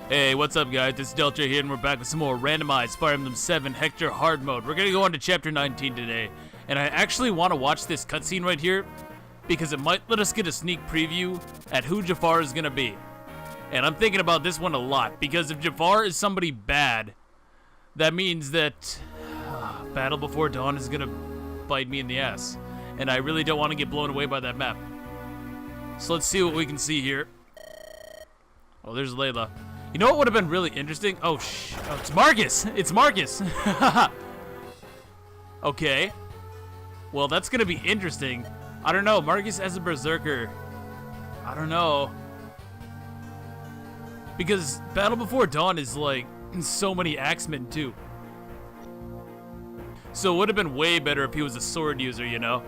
Hey, what's up guys, it's Delta here and we're back with some more randomized Fire Emblem 7 Hector hard mode. We're gonna go on to chapter 19 today, and I actually want to watch this cutscene right here because it might let us get a sneak preview at who Jafar is gonna be. And I'm thinking about this one a lot because if Jafar is somebody bad, that means that Battle Before Dawn is gonna bite me in the ass, and I really don't want to get blown away by that map. So let's see what we can see here. Oh, there's Layla. You know what would have been really interesting? Oh, it's Marcus! It's Marcus! Okay. Well, that's gonna be interesting. I don't know, Marcus as a berserker. I don't know. Because Battle Before Dawn is like so many axemen too. So it would have been way better if he was a sword user, you know?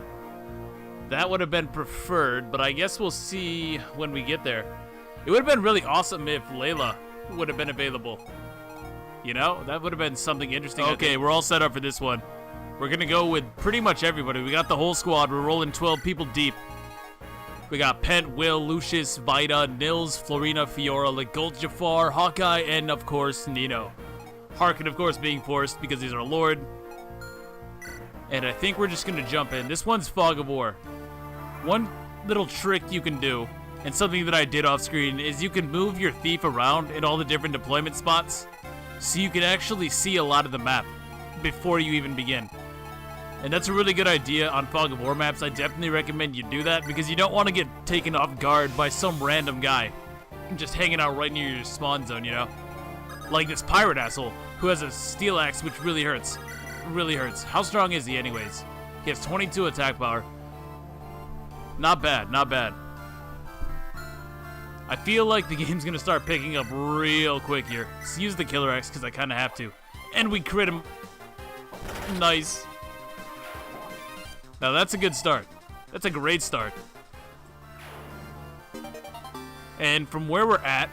That would have been preferred, but I guess we'll see when we get there. It would have been really awesome if Layla would have been available. You know, that would have been something interesting. Okay, we're all set up for this one. We're gonna go with pretty much everybody. We got the whole squad. We're rolling 12 people deep. We got Pent, Will, Lucius, Vida, Nils, Florina, Fiora, Legolt, Jafar, Hawkeye, and of course, Nino. Harkin, of course, being forced because he's our lord. And I think we're just gonna jump in. This one's Fog of War. One little trick you can do, and something that I did off screen, is you can move your thief around in all the different deployment spots so you can actually see a lot of the map before you even begin. And that's a really good idea on Fog of War maps. I definitely recommend you do that because you don't want to get taken off guard by some random guy just hanging out right near your spawn zone, you know? Like this pirate asshole who has a steel axe, which really hurts. Really hurts. How strong is he anyways? He has 22 attack power. Not bad, not bad. I feel like the game's gonna start picking up real quick here. Let's use the killer axe because I kind of have to. And we crit him. Nice. Now that's a good start. That's a great start. And from where we're at,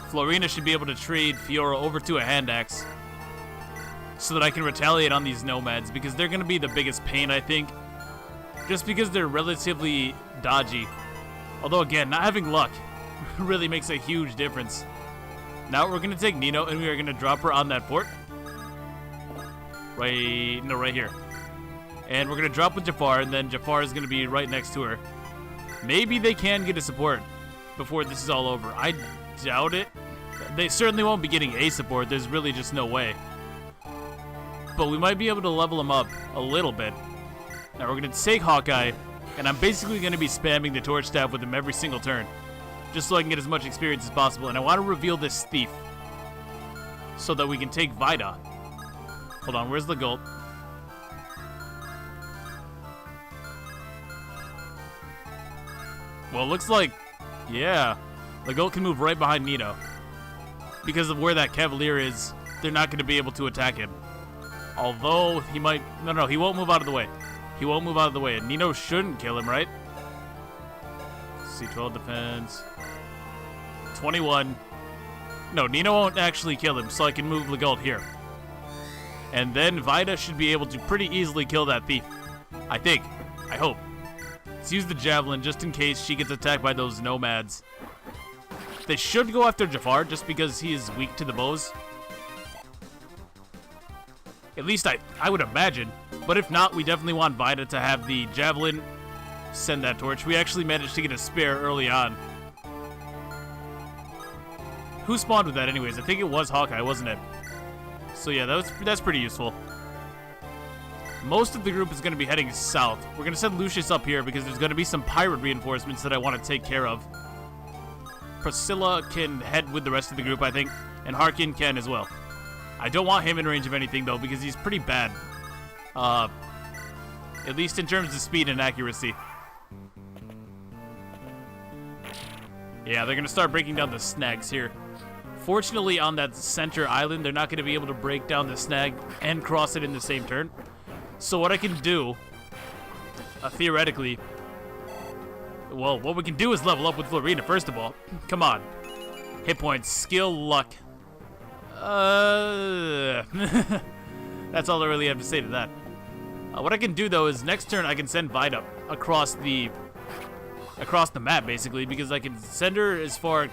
Florina should be able to trade Fiora over to a hand axe so that I can retaliate on these nomads because they're gonna be the biggest pain, I think. Just because they're relatively dodgy. Although again, not having luck really makes a huge difference. Now we're gonna take Nino and we are gonna drop her on that fort. Right here. And we're gonna drop with Jafar, and then Jafar is gonna be right next to her. Maybe they can get a support before this is all over. I doubt it. They certainly won't be getting a support. There's really just no way. But we might be able to level them up a little bit. Now we're gonna take Hawkeye, and I'm basically gonna be spamming the torch staff with him every single turn, just so I can get as much experience as possible. And I want to reveal this thief so that we can take Vida. Hold on, where's Legolt? Well, it looks like, yeah, Legolt can move right behind Nino. Because of where that Cavalier is, they're not going to be able to attack him. Although, he might, no, he won't move out of the way. He won't move out of the way, and Nino shouldn't kill him, right? C12 defense. 21. No, Nino won't actually kill him, so I can move Legolt here. And then Vida should be able to pretty easily kill that thief. I think. I hope. Let's use the javelin just in case she gets attacked by those nomads. They should go after Jafar just because he is weak to the bows. At least I would imagine. But if not, we definitely want Vida to have the javelin send that torch. We actually managed to get a spare early on. Who spawned with that anyways? I think it was Hawkeye, wasn't it? So yeah, that's pretty useful. Most of the group is going to be heading south. We're going to send Lucius up here because there's going to be some pirate reinforcements that I want to take care of. Priscilla can head with the rest of the group, I think, and Harkin can as well. I don't want him in range of anything, though, because he's pretty bad. At least in terms of speed and accuracy. Yeah, they're going to start breaking down the snags here. Fortunately, on that center island, they're not going to be able to break down the snag and cross it in the same turn. So what I can do, theoretically, well, what we can do is level up with Florina, first of all. Come on. Hit points, skill, luck. That's all I really have to say to that. What I can do, though, is next turn I can send Vida across the map, basically, because I can send her as far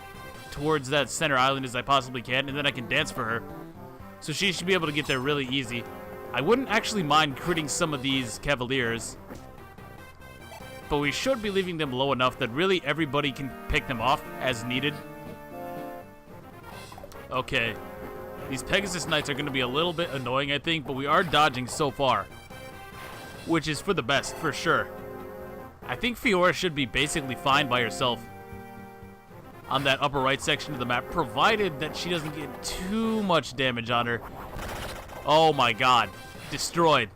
towards that center island as I possibly can, and then I can dance for her. So she should be able to get there really easy. I wouldn't actually mind critting some of these Cavaliers, but we should be leaving them low enough that really everybody can pick them off as needed. Okay. These Pegasus Knights are going to be a little bit annoying, I think, but we are dodging so far, which is for the best, for sure. I think Fiora should be basically fine by herself on that upper right section of the map, provided that she doesn't get too much damage on her. Oh my god. Destroyed.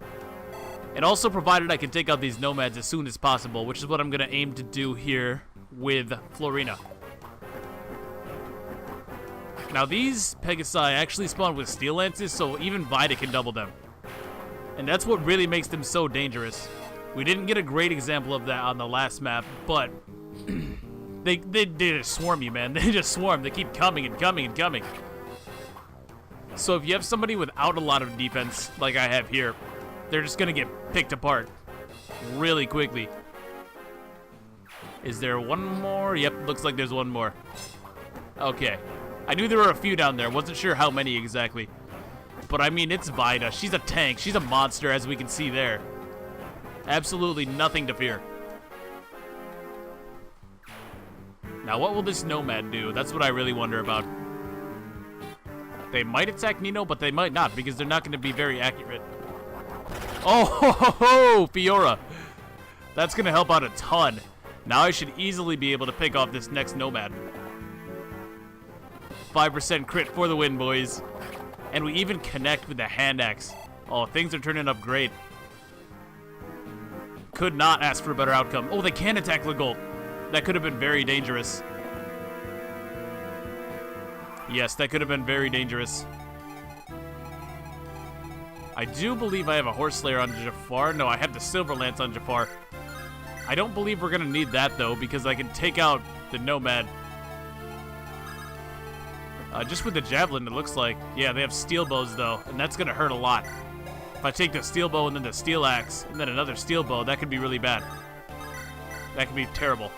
And also provided I can take out these nomads as soon as possible, which is what I'm going to aim to do here with Florina. Now these Pegasi actually spawn with steel lances, so even Vida can double them. And that's what really makes them so dangerous. We didn't get a great example of that on the last map, but they just swarm you, man. They just swarm. They keep coming and coming and coming. So if you have somebody without a lot of defense, like I have here, they're just going to get picked apart really quickly. Is there one more? Yep, looks like there's one more. Okay. I knew there were a few down there. Wasn't sure how many exactly. But I mean, it's Vida. She's a tank. She's a monster, as we can see there. Absolutely nothing to fear. Now, what will this Nomad do? That's what I really wonder about. They might attack Nino, but they might not, because they're not going to be very accurate. Oh, ho, ho, ho, Fiora. That's going to help out a ton. Now I should easily be able to pick off this next Nomad. 5% crit for the win, boys. And we even connect with the hand axe. Oh, things are turning up great. Could not ask for a better outcome. Oh, they can attack Legault. That could have been very dangerous. Yes, that could have been very dangerous. I do believe I have a Horse Slayer on Jafar. No, I have the Silver Lance on Jafar. I don't believe we're going to need that, though, because I can take out the Nomad. Just with the Javelin, it looks like. Yeah, they have Steel Bows, though, and that's going to hurt a lot. If I take the Steel Bow and then the Steel Axe, and then another Steel Bow, that could be really bad. That could be terrible.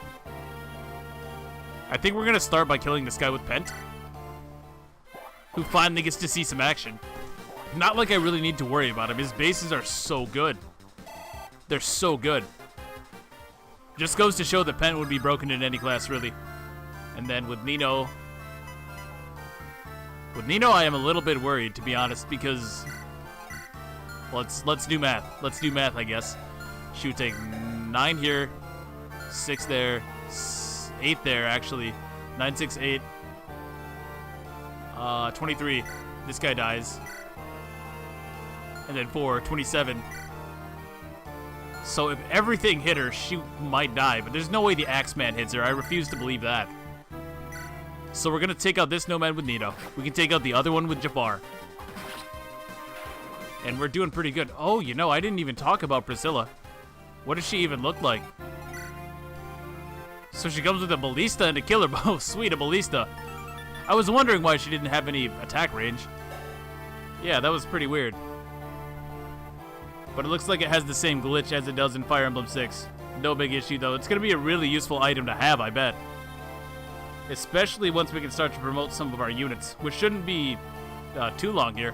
I think we're going to start by killing this guy with Pent, who finally gets to see some action. Not like I really need to worry about him. His bases are so good. They're so good. Just goes to show that Pent would be broken in any class, really. And then with Nino... With Nino, I am a little bit worried, to be honest, because... Let's do math. Let's do math, I guess. She would take 9 here, 6 there, 8 there, actually. 9, 6, 8. 23. This guy dies. And then 4, 27. So if everything hit her, she might die. But there's no way the Axeman hits her. I refuse to believe that. So we're going to take out this Nomad with Nino. We can take out the other one with Jafar. And we're doing pretty good. Oh, you know, I didn't even talk about Priscilla. What does she even look like? So she comes with a ballista and a killer bow. Sweet, a ballista. I was wondering why she didn't have any attack range. Yeah, that was pretty weird. But it looks like it has the same glitch as it does in Fire Emblem 6. No big issue, though. It's going to be a really useful item to have, I bet. Especially once we can start to promote some of our units, which shouldn't be too long here.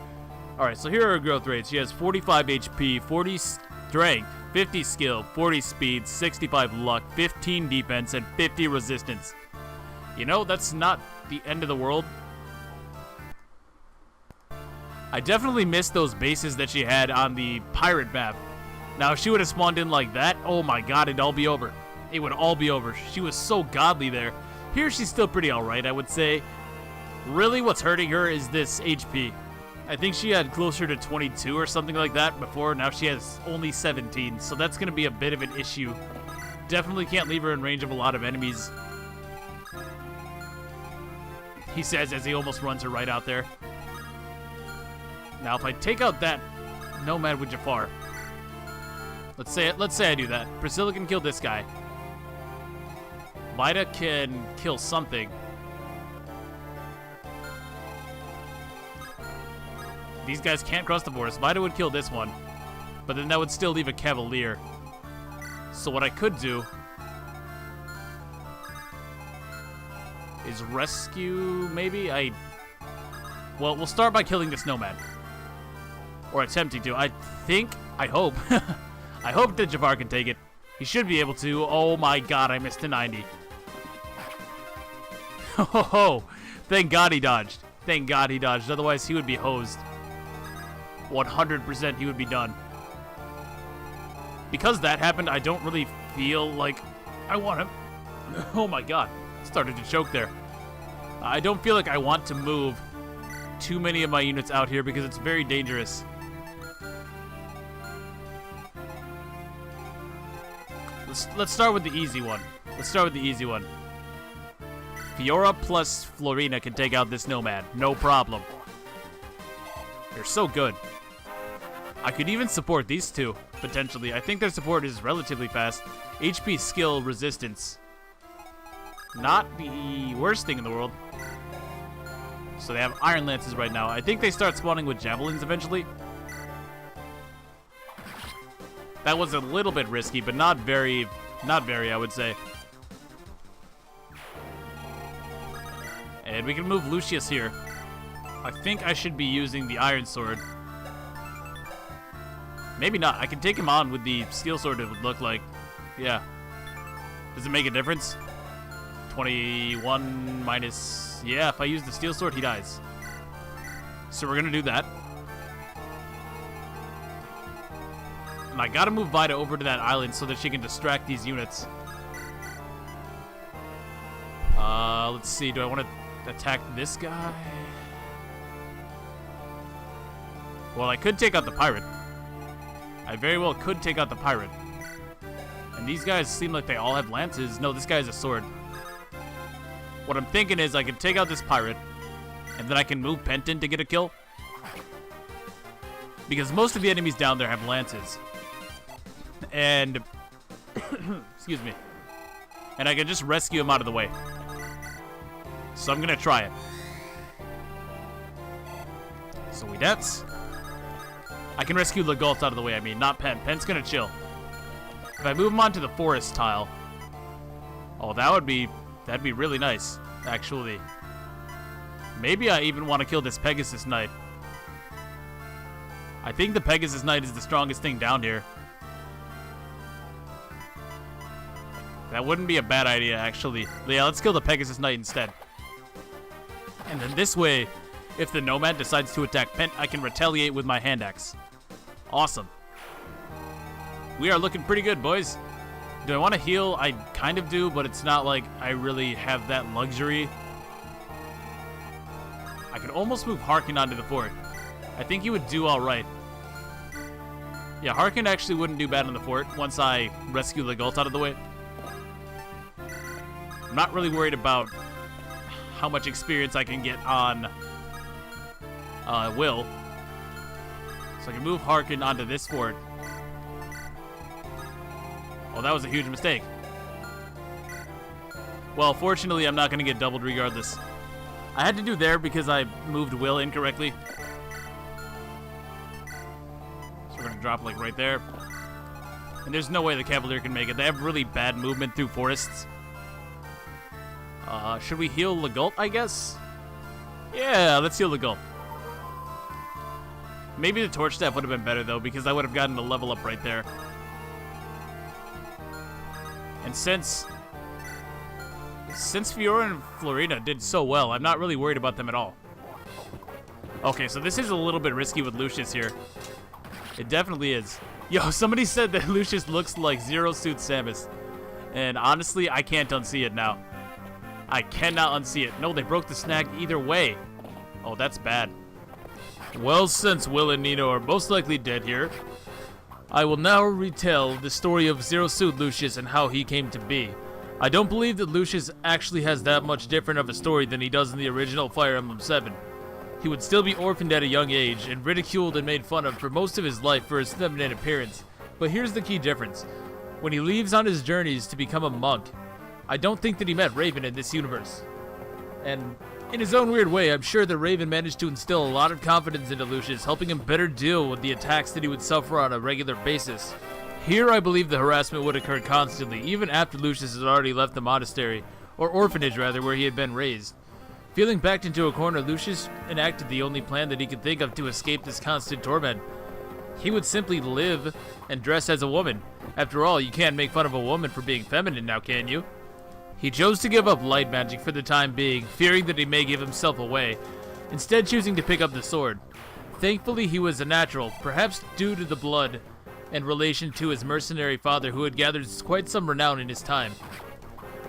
Alright, so here are her growth rates. She has 45 HP, 40 strength, 50 skill, 40 speed, 65 luck, 15 defense, and 50 resistance. You know, that's not the end of the world. I definitely missed those bases that she had on the pirate map. Now, if she would have spawned in like that, oh my god, it'd all be over. It would all be over. She was so godly there. Here, she's still pretty alright, I would say. Really, what's hurting her is this HP. I think she had closer to 22 or something like that before. Now she has only 17, so that's going to be a bit of an issue. Definitely can't leave her in range of a lot of enemies. He says as he almost runs her right out there. Now, if I take out that Nomad with Jafar, let's say I do that. Priscilla can kill this guy. Vida can kill something. These guys can't cross the forest. Vida would kill this one, but then that would still leave a Cavalier. So what I could do Is rescue, maybe? Well, we'll start by killing this nomad. Or attempting to. I hope. I hope that Jafar can take it. He should be able to. Oh my god, I missed a 90. Oh, thank god he dodged. Thank god he dodged. Otherwise, he would be hosed. 100% he would be done. Because that happened, I don't really feel like I want him. Oh my god. Started to choke there. I don't feel like I want to move too many of my units out here because it's very dangerous. Let's start with the easy one. Fiora plus Florina can take out this nomad. No problem. They're so good. I could even support these two, potentially. I think their support is relatively fast. HP, skill, resistance. Not the worst thing in the world. So they have Iron Lances right now. I think they start spawning with Javelins eventually. That was a little bit risky, but not very, I would say. And we can move Lucius here. I think I should be using the Iron Sword. Maybe not. I can take him on with the Steel Sword, it would look like. Yeah. Does it make a difference? 21 minus... Yeah, if I use the Steel Sword, he dies. So we're going to do that. And I gotta move Vida over to that island so that she can distract these units. Let's see. Do I want to attack this guy? Well, I could take out the pirate. I very well could take out the pirate. And these guys seem like they all have lances. No, this guy has a sword. What I'm thinking is I can take out this pirate, and then I can move Pent in to get a kill. Because most of the enemies down there have lances. And... excuse me. And I can just rescue him out of the way. So I'm gonna try it. So we dance. I can rescue Legault out of the way, not Pent. Pent's gonna chill. If I move him onto the forest tile... Oh, that'd be really nice, actually. Maybe I even want to kill this Pegasus Knight. I think the Pegasus Knight is the strongest thing down here. That wouldn't be a bad idea, actually. Yeah, let's kill the Pegasus Knight instead. And then this way, if the Nomad decides to attack Pent, I can retaliate with my hand axe. Awesome. We are looking pretty good, boys. Do I want to heal? I kind of do, but it's not like I really have that luxury. I could almost move Harkin onto the fort. I think he would do all right. Yeah, Harkin actually wouldn't do bad on the fort once I rescue Legault out of the way. I'm not really worried about how much experience I can get on Will. So I can move Harkin onto this fort. Oh, that was a huge mistake. Well, fortunately, I'm not going to get doubled regardless. I had to do there because I moved Will incorrectly. So we're going to drop, like, right there. And there's no way the Cavalier can make it. They have really bad movement through forests. Should we heal Legault, I guess? Yeah, let's heal Legault. Maybe the Torch Staff would have been better, though, because I would have gotten a level up right there. And since Fiora and Florina did so well, I'm not really worried about them at all. Okay, so this is a little bit risky with Lucius here. It definitely is. Yo, somebody said that Lucius looks like Zero Suit Samus. And honestly, I can't unsee it now. I cannot unsee it. No, they broke the snag either way. Oh, that's bad. Well, since Will and Nino are most likely dead here, I will now retell the story of Zero Suit Lucius and how he came to be. I don't believe that Lucius actually has that much different of a story than he does in the original Fire Emblem 7. He would still be orphaned at a young age and ridiculed and made fun of for most of his life for his feminine appearance. But here's the key difference. When he leaves on his journeys to become a monk, I don't think that he met Raven in this universe. And in his own weird way, I'm sure that Raven managed to instill a lot of confidence into Lucius, helping him better deal with the attacks that he would suffer on a regular basis. Here, I believe the harassment would occur constantly, even after Lucius has already left the monastery. or orphanage rather, where he had been raised. Feeling backed into a corner, Lucius enacted the only plan that he could think of to escape this constant torment. He would simply live and dress as a woman. After all, you can't make fun of a woman for being feminine now, can you? He chose to give up light magic for the time being, fearing that he may give himself away, instead choosing to pick up the sword. Thankfully, he was a natural, perhaps due to the blood and relation to his mercenary father who had gathered quite some renown in his time.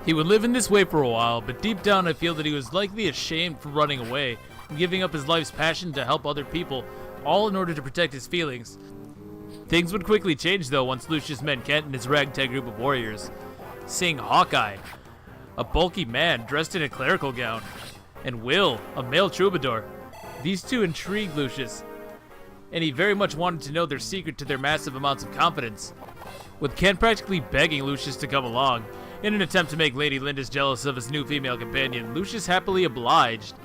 He would live in this way for a while, but deep down I feel that he was likely ashamed for running away and giving up his life's passion to help other people, all in order to protect his feelings. Things would quickly change though once Lucius met Kent and his ragtag group of warriors. Seeing Hawkeye, a bulky man dressed in a clerical gown, and Will, a male troubadour. These two intrigued Lucius, and he very much wanted to know their secret to their massive amounts of confidence. With Kent practically begging Lucius to come along, in an attempt to make Lady Lindis jealous of his new female companion, Lucius happily obliged,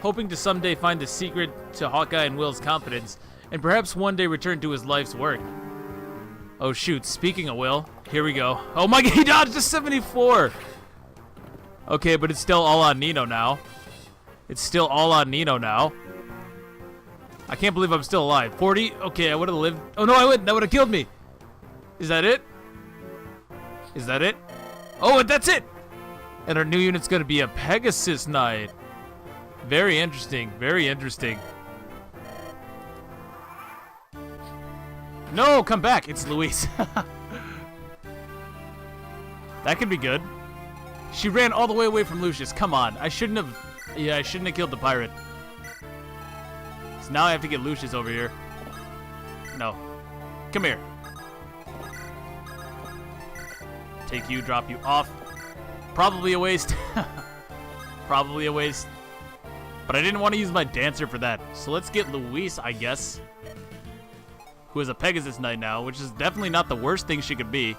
hoping to someday find the secret to Hawkeye and Will's confidence, and perhaps one day return to his life's work. Oh shoot, speaking of Will, here we go. Oh my god, he dodged a 74! Okay, but it's still all on Nino now. It's still all on Nino now. I can't believe I'm still alive. 40? Okay, I would have lived. Oh no, I wouldn't. That would have killed me. Is that it? Is that it? Oh, that's it! And our new unit's gonna be a Pegasus Knight. Very interesting. Very interesting. No, come back. It's Louise. That could be good. She ran all the way away from Lucius. Come on. I shouldn't have... Yeah, I shouldn't have killed the pirate. So now I have to get Lucius over here. No. Come here. Take you, drop you off. Probably a waste. Probably a waste. But I didn't want to use my dancer for that. So let's get Louise, I guess. Who is a Pegasus Knight now, which is definitely not the worst thing she could be.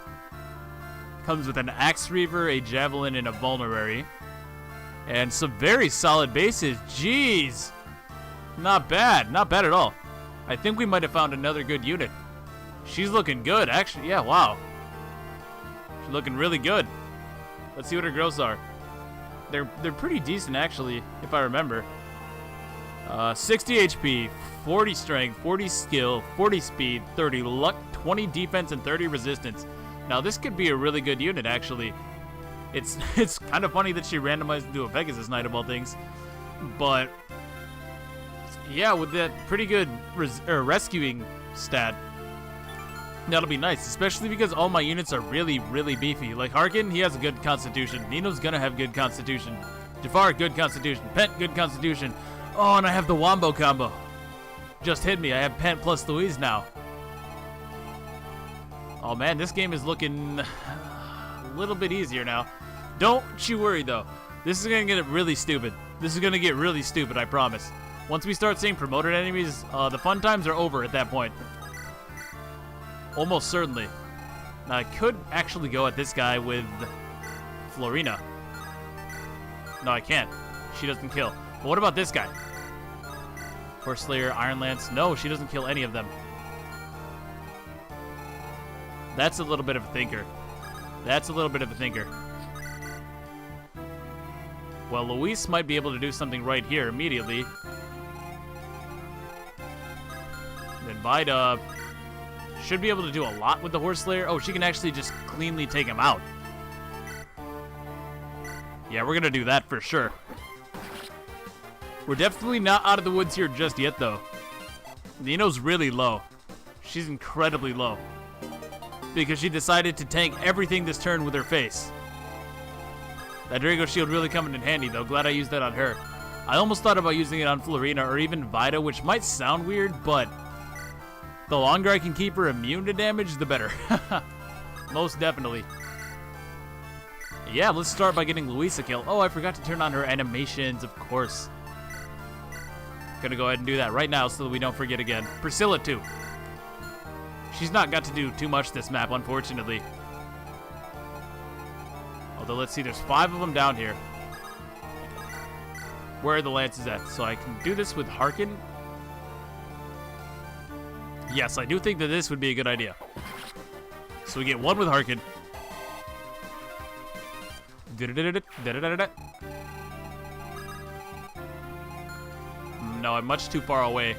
Comes with an Axe Reaver, a Javelin, and a Vulnerary. And some very solid bases. Jeez. Not bad. Not bad at all. I think we might have found another good unit. She's looking good, actually. Yeah, wow. She's looking really good. Let's see what her growths are. They're pretty decent, actually, if I remember. 60 HP, 40 strength, 40 skill, 40 speed, 30 luck, 20 defense, and 30 resistance. Now, this could be a really good unit, actually. It's kind of funny that she randomized into a Pegasus Knight of all things. But, yeah, with that pretty good rescuing stat, that'll be nice, especially because all my units are really, really beefy. Like Harkin, he has a good constitution. Nino's gonna have good constitution. Jafar, good constitution. Pent, good constitution. Oh, and I have the Wombo combo. Just hit me. I have Pent plus Louise now. Oh man, this game is looking a little bit easier now. Don't you worry though. This is gonna get really stupid. This is gonna get really stupid, I promise. Once we start seeing promoted enemies, the fun times are over at that point. Almost certainly. Now, I could actually go at this guy with Florina. No, I can't. She doesn't kill. But what about this guy? Horse Slayer, Iron Lance. No, she doesn't kill any of them. That's a little bit of a thinker. That's a little bit of a thinker. Well, Louise might be able to do something right here immediately. Then Vida should be able to do a lot with the Horse Slayer. Oh, she can actually just cleanly take him out. Yeah, we're gonna do that for sure. We're definitely not out of the woods here just yet, though. Nino's really low. She's incredibly low. Because she decided to tank everything this turn with her face. That Drago Shield really coming in handy, though. Glad I used that on her. I almost thought about using it on Florina or even Vida, which might sound weird, but the longer I can keep her immune to damage, the better. Most definitely. Yeah, let's start by getting Louise a kill. Oh, I forgot to turn on her animations, of course. Gonna go ahead and do that right now so that we don't forget again. Priscilla, too. She's not got to do too much this map, unfortunately. Although, let's see, there's 5 of them down here. Where are the lances at? So I can do this with Harkin. Yes, I do think that this would be a good idea. So we get 1 with Harkin. No, I'm much too far away.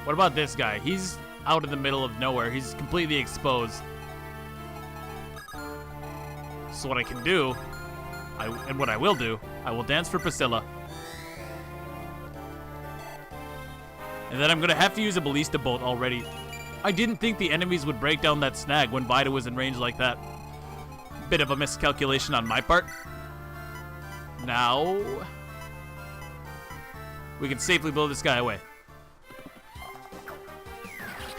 What about this guy? He's out in the middle of nowhere. He's completely exposed. So what I can do, and what I will do, I will dance for Priscilla. And then I'm going to have to use a ballista bolt already. I didn't think the enemies would break down that snag when Vida was in range like that. Bit of a miscalculation on my part. Now, we can safely blow this guy away.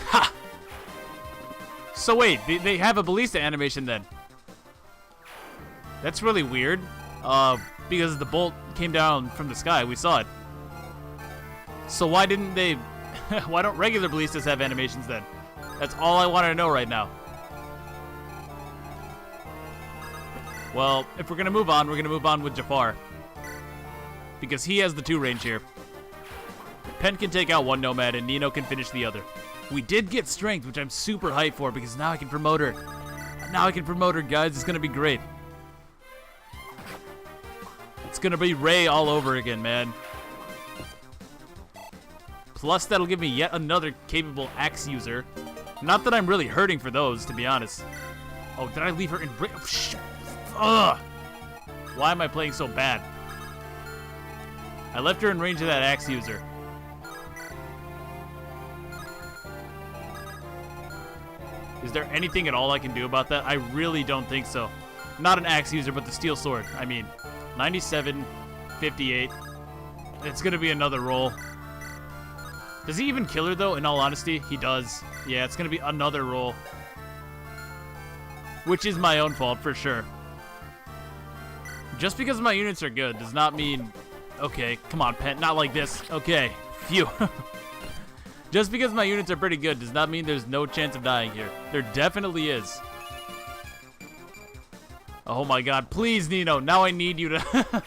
Ha! So wait, they have a ballista animation then. That's really weird. Because the bolt came down from the sky, we saw it. So why didn't they... why don't regular ballistas have animations then? That's all I want to know right now. Well, if we're going to move on, we're going to move on with Jafar. Because he has the 2 range here. Pent can take out one Nomad and Nino can finish the other. We did get strength, which I'm super hyped for because now I can promote her. Now I can promote her, guys. It's going to be great. It's going to be Ray all over again, man. Plus, that'll give me yet another capable axe user. Not that I'm really hurting for those, to be honest. Oh, did I leave her in... Oh, shit. Ugh! Why am I playing so bad? I left her in range of that axe user. Is there anything at all I can do about that? I really don't think so. Not an axe user, but the steel sword. I mean, 97, 58. It's going to be another roll. Does he even kill her, though, in all honesty? He does. Yeah, it's going to be another roll. Which is my own fault, for sure. Just because my units are good does not mean... Okay, come on, Pent, not like this. Okay, phew. Just because my units are pretty good does not mean there's no chance of dying here. There definitely is. Oh my god, please, Nino, now I need you to...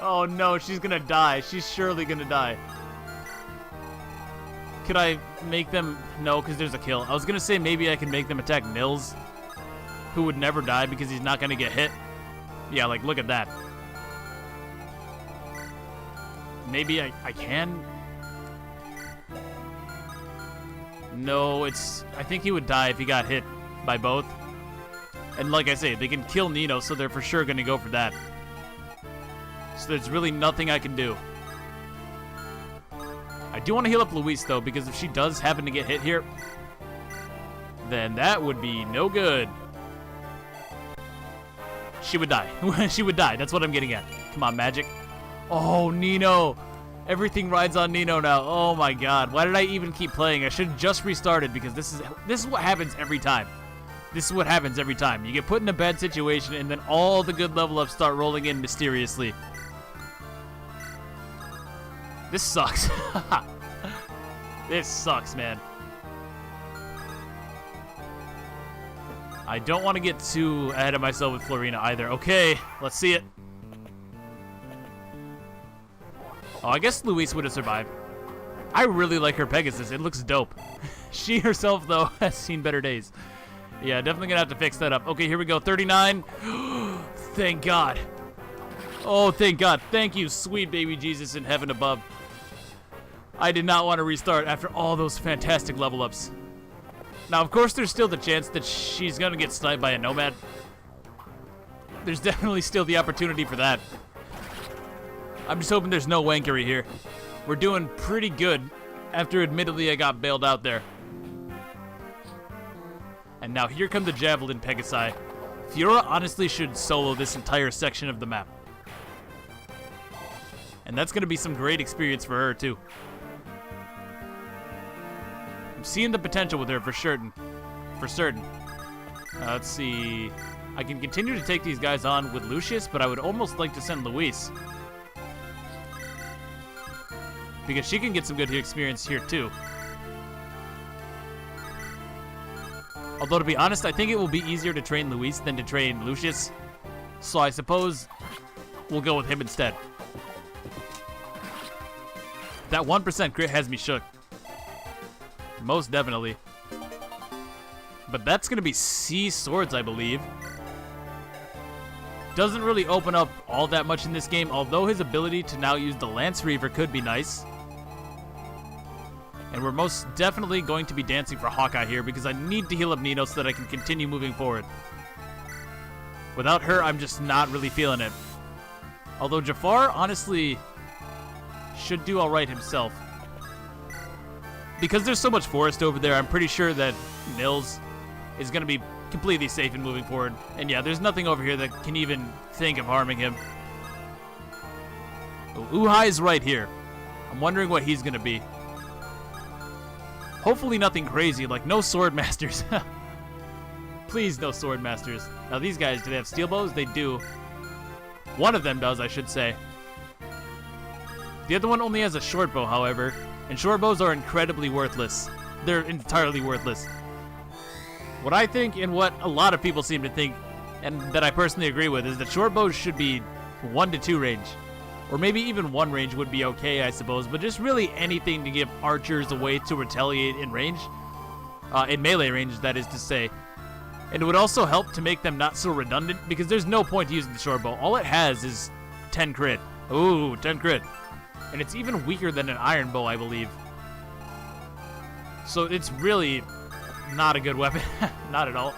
Oh no, she's gonna die. She's surely gonna die. Could I make them... No, because there's a kill. I was gonna say maybe I can make them attack Nils, who would never die because he's not gonna get hit. Yeah, like, look at that. Maybe I can? No, it's... I think he would die if he got hit by both. And like I say, they can kill Nino, so they're for sure going to go for that. So there's really nothing I can do. I do want to heal up Louise, though, because if she does happen to get hit here, then that would be no good. She would die. She would die. That's what I'm getting at. Come on, magic. Oh, Nino. Everything rides on Nino now. Oh, my God. Why did I even keep playing? I should have just restarted because this is what happens every time. This is what happens every time. You get put in a bad situation, and then all the good level ups start rolling in mysteriously. This sucks. This sucks, man. I don't want to get too ahead of myself with Florina either. Okay, let's see it. Oh, I guess Louise would have survived. I really like her Pegasus. It looks dope. She herself, though, has seen better days. Yeah, definitely gonna have to fix that up. Okay, here we go. 39. Thank God. Oh, thank God. Thank you, sweet baby Jesus in heaven above. I did not want to restart after all those fantastic level ups. Now, of course, there's still the chance that she's gonna get sniped by a Nomad. There's definitely still the opportunity for that. I'm just hoping there's no wankery here. We're doing pretty good after admittedly I got bailed out there. And now here come the Javelin Pegasi. Fiora honestly should solo this entire section of the map. And that's going to be some great experience for her, too. I'm seeing the potential with her for certain. For certain. Let's see. I can continue to take these guys on with Lucius, but I would almost like to send Louise. Because she can get some good experience here, too. Although, to be honest, I think it will be easier to train Louise than to train Lucius. So I suppose we'll go with him instead. That 1% crit has me shook. Most definitely. But that's going to be C swords, I believe. doesn't really open up all that much in this game, although his ability to now use the Lance Reaver could be nice. And we're most definitely going to be dancing for Hawkeye here because I need to heal up Nino so that I can continue moving forward. Without her, I'm just not really feeling it. Although Jafar, honestly, should do alright himself. Because there's so much forest over there, I'm pretty sure that Nils is going to be completely safe in moving forward. And yeah, there's nothing over here that can even think of harming him. Uhai's right here. I'm wondering what he's going to be. Hopefully nothing crazy, like no sword masters. Please, no sword masters. Now these guys, do they have steel bows? They do. One of them does, I should say. The other one only has a short bow, however. And short bows are incredibly worthless. They're entirely worthless. What I think, and what a lot of people seem to think, and that I personally agree with, is that short bows should be 1 to 2 range. Or maybe even 1 range would be okay, I suppose. But just really anything to give archers a way to retaliate in range. In melee range, that is to say. And it would also help to make them not so redundant, because there's no point using the short bow. All it has is 10 crit. Ooh, 10 crit. And it's even weaker than an iron bow, I believe. So it's really not a good weapon. Not at all.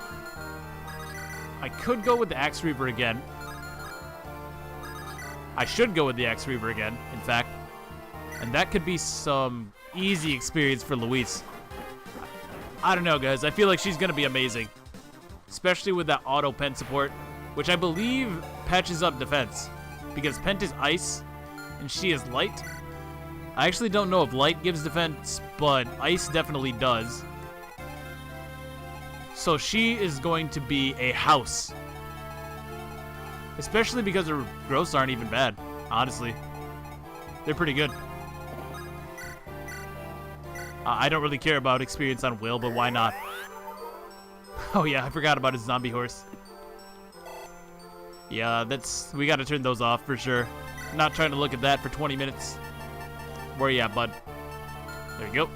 I could go with the Axe Reaver again. I should go with the Axe Reaver again, in fact. And that could be some easy experience for Louise. I don't know, guys. I feel like she's going to be amazing. Especially with that auto Pent support, which I believe patches up defense. Because Pent is ice, and she is light. I actually don't know if light gives defense, but ice definitely does. So she is going to be a house. Especially because her growths aren't even bad, honestly. They're pretty good. I don't really care about experience on Will, but why not? Oh yeah, I forgot about his zombie horse. Yeah, we gotta turn those off for sure. Not trying to look at that for 20 minutes. Where you at, bud? There you go.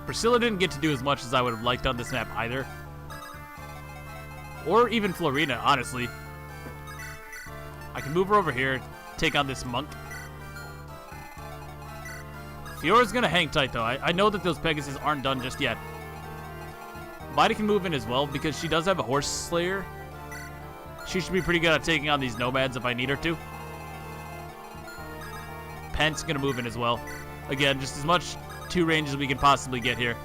Priscilla didn't get to do as much as I would have liked on this map either. Or even Florina, honestly. I can move her over here, take on this monk. Fiora's gonna hang tight though. I know that those Pegasus aren't done just yet. Vida can move in as well because she does have a horse slayer. She should be pretty good at taking on these nomads if I need her to. Pent's gonna move in as well. Again, just as much 2 range as we can possibly get here.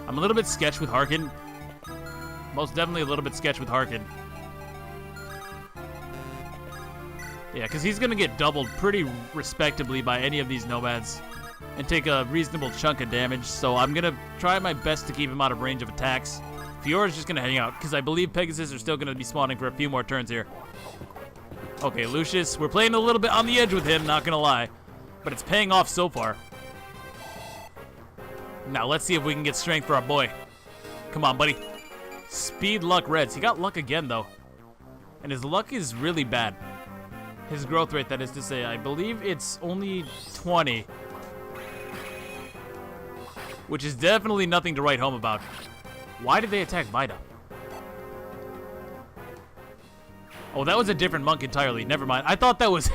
I'm a little bit sketched with Harkin. Most definitely a little bit sketched with Harkin. Yeah, because he's gonna get doubled pretty respectably by any of these nomads. And take a reasonable chunk of damage, so I'm going to try my best to keep him out of range of attacks. Fiora's just going to hang out, because I believe Pegasus are still going to be spawning for a few more turns here. Okay, Lucius, we're playing a little bit on the edge with him, not going to lie. But it's paying off so far. Now, let's see if we can get strength for our boy. Come on, buddy. Speed, luck, reds. He got luck again, though. And his luck is really bad. His growth rate, that is to say. I believe it's only 20. Which is definitely nothing to write home about. Why did they attack Vida? Oh, that was a different monk entirely. Never mind. I thought that was...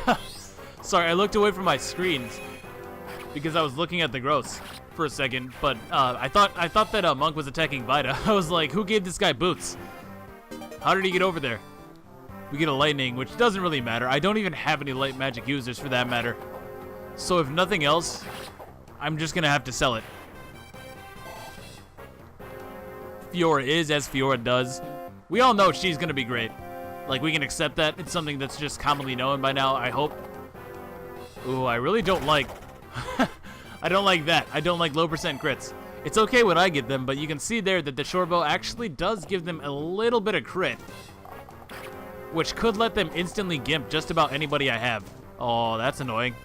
Sorry, I looked away from my screens. Because I was looking at the growths for a second. But I thought that a monk was attacking Vida. I was like, who gave this guy boots? How did he get over there? We get a lightning, which doesn't really matter. I don't even have any light magic users for that matter. So if nothing else, I'm just going to have to sell it. Fiora is as Fiora does. We all know she's going to be great. Like, we can accept that. It's something that's just commonly known by now, I hope. Ooh, I really don't like... I don't like that. I don't like low percent crits. It's okay when I get them, but you can see there that the short bow actually does give them a little bit of crit. Which could let them instantly gimp just about anybody I have. Oh, that's annoying.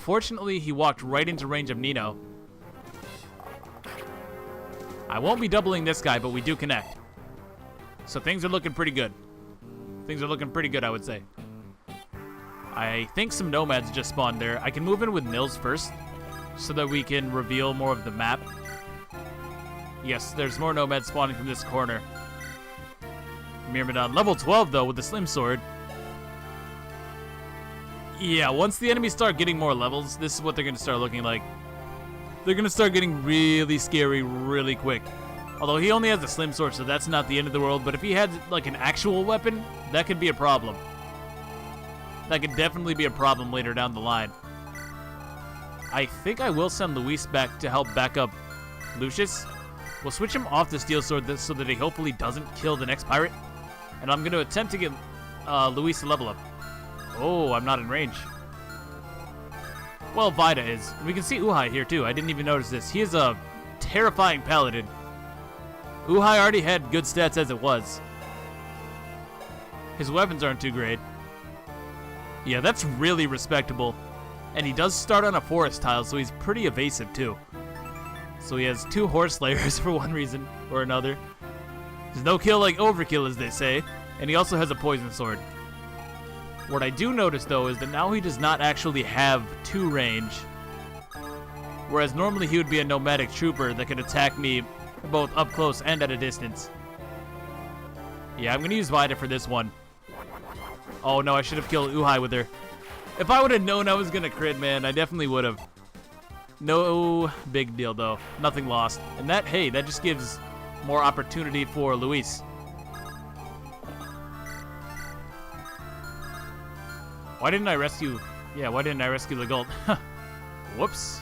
Fortunately, he walked right into range of Nino. I won't be doubling this guy, but we do connect. So things are looking pretty good. Things are looking pretty good, I would say. I think some nomads just spawned there. I can move in with Nils first, so that we can reveal more of the map. Yes, there's more nomads spawning from this corner. Myrmidon. Level 12, though, with the Slim Sword. Yeah, once the enemies start getting more levels, this is what they're going to start looking like. They're going to start getting really scary really quick. Although he only has the Slim Sword, so that's not the end of the world. But if he had, like, an actual weapon, that could be a problem. That could definitely be a problem later down the line. I think I will send Louise back to help back up Lucius. We'll switch him off the Steel Sword so that he hopefully doesn't kill the next pirate. And I'm going to attempt to get Louise to level up. Oh, I'm not in range. Well, Vida is. We can see Uhai here, too. I didn't even notice this. He is a terrifying paladin. Uhai already had good stats as it was. His weapons aren't too great. Yeah, that's really respectable. And he does start on a forest tile, so he's pretty evasive, too. So he has 2 horse slayers for one reason or another. There's no kill like overkill, as they say. And he also has a poison sword. What I do notice, though, is that now he does not actually have 2 range. Whereas normally he would be a nomadic trooper that could attack me both up close and at a distance. Yeah, I'm going to use Vida for this one. Oh, no, I should have killed Uhai with her. If I would have known I was going to crit, man, I definitely would have. No big deal, though. Nothing lost. And that, hey, that just gives more opportunity for Louise. Why didn't I rescue... Yeah, why didn't I rescue Legault? Whoops.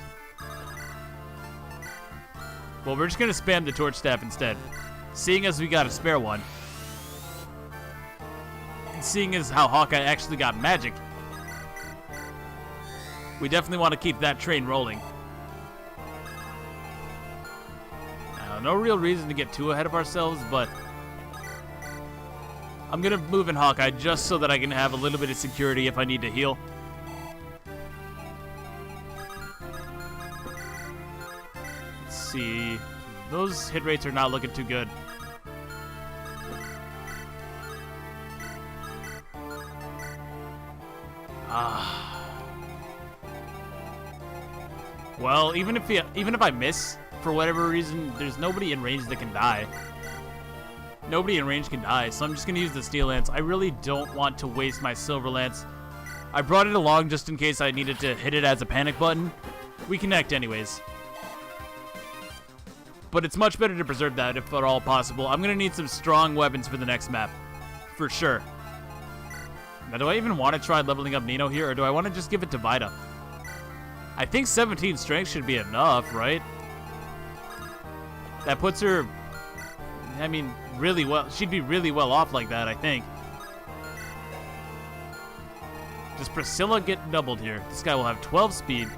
Well, we're just going to spam the Torch Staff instead. Seeing as we got a spare one. And seeing as how Hawkeye actually got magic. We definitely want to keep that train rolling. Now, no real reason to get too ahead of ourselves, but... I'm going to move in Hawkeye just so that I can have a little bit of security if I need to heal. Let's see. Those hit rates are not looking too good. Well, even if I miss, for whatever reason, there's nobody in range that can die. Nobody in range can die, so I'm just going to use the Steel Lance. I really don't want to waste my Silver Lance. I brought it along just in case I needed to hit it as a panic button. We connect anyways. But it's much better to preserve that if at all possible. I'm going to need some strong weapons for the next map. For sure. Now, do I even want to try leveling up Nino here, or do I want to just give it to Vida? I think 17 strength should be enough, right? That puts her... I mean, really well. She'd be really well off like that, I think. Does Priscilla get doubled here? This guy will have 12 speed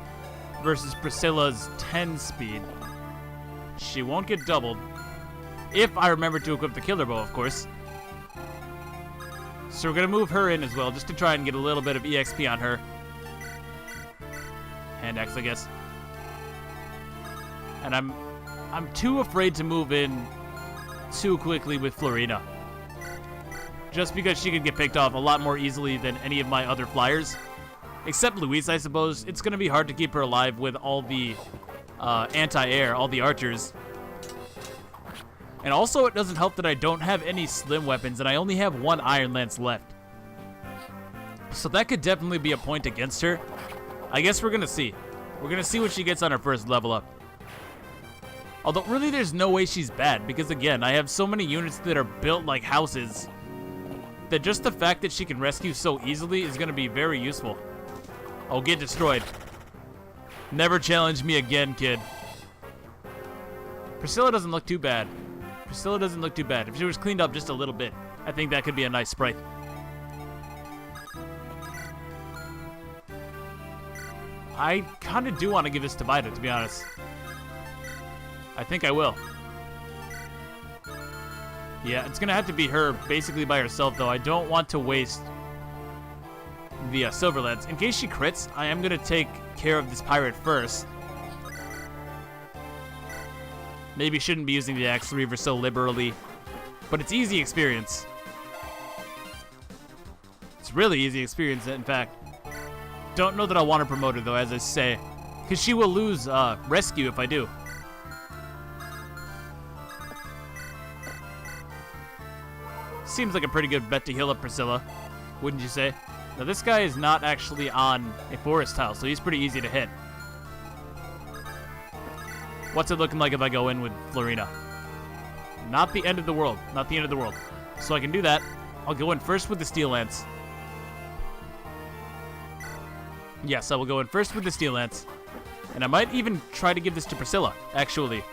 versus Priscilla's 10 speed. She won't get doubled. If I remember to equip the killer bow, of course. So we're going to move her in as well, just to try and get a little bit of EXP on her. Hand axe, I guess. And I'm too afraid to move in too quickly with Florina. Just because she could get picked off a lot more easily than any of my other flyers. Except Louise, I suppose. It's going to be hard to keep her alive with all the anti-air, all the archers. And also, it doesn't help that I don't have any slim weapons, and I only have 1 Iron Lance left. So that could definitely be a point against her. I guess we're going to see. We're going to see what she gets on her first level up. Although, really, there's no way she's bad, because, again, I have so many units that are built like houses that just the fact that she can rescue so easily is going to be very useful. Oh, get destroyed. Never challenge me again, kid. Priscilla doesn't look too bad. Priscilla doesn't look too bad. If she was cleaned up just a little bit, I think that could be a nice sprite. I kind of do want to give this to Vida, to be honest. I think I will. Yeah, it's going to have to be her basically by herself, though. I don't want to waste the Silver Lance. In case she crits, I am going to take care of this pirate first. Maybe shouldn't be using the Axe Reaver so liberally, but it's easy experience. It's really easy experience, in fact. Don't know that I want to promote her, though, as I say, because she will lose rescue if I do. seems like a pretty good bet to heal up Priscilla, wouldn't you say? Now this guy is not actually on a forest tile, so he's pretty easy to hit. What's it looking like if I go in with Florina? Not the end of the world. Not the end of the world. So I can do that. I'll go in first with the Steel Lance. Yes, I will go in first with the Steel Lance. And I might even try to give this to Priscilla, actually.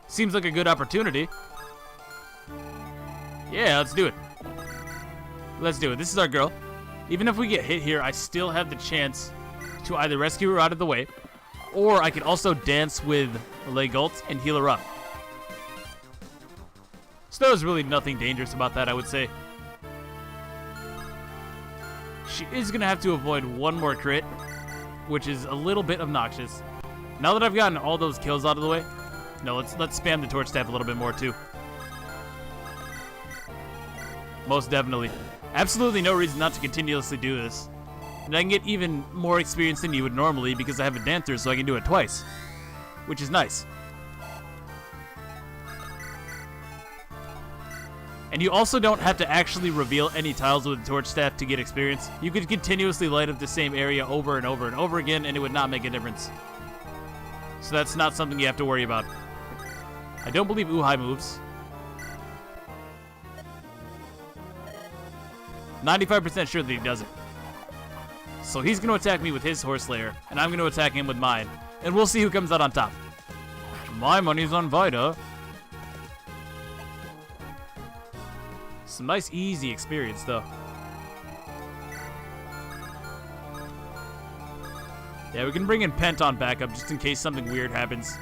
Seems like a good opportunity. Yeah, let's do it. Let's do it. This is our girl. Even if we get hit here, I still have the chance to either rescue her out of the way, or I can also dance with Legault and heal her up. So there's really nothing dangerous about that, I would say. She is going to have to avoid one more crit, which is a little bit obnoxious. Now that I've gotten all those kills out of the way, no, let's spam the torch staff a little bit more too. Most definitely. Absolutely no reason not to continuously do this. And I can get even more experience than you would normally because I have a dancer, so I can do it twice, which is nice. And you also don't have to actually reveal any tiles with the torch staff to get experience. You could continuously light up the same area over and over and over again, and it would not make a difference. So that's not something you have to worry about. I don't believe Uhai moves. 95% sure that he doesn't. So he's going to attack me with his Horse Slayer, and I'm going to attack him with mine. And we'll see who comes out on top. My money's on Vida. Some nice, easy experience, though. Yeah, we can bring in Pent on backup just in case something weird happens.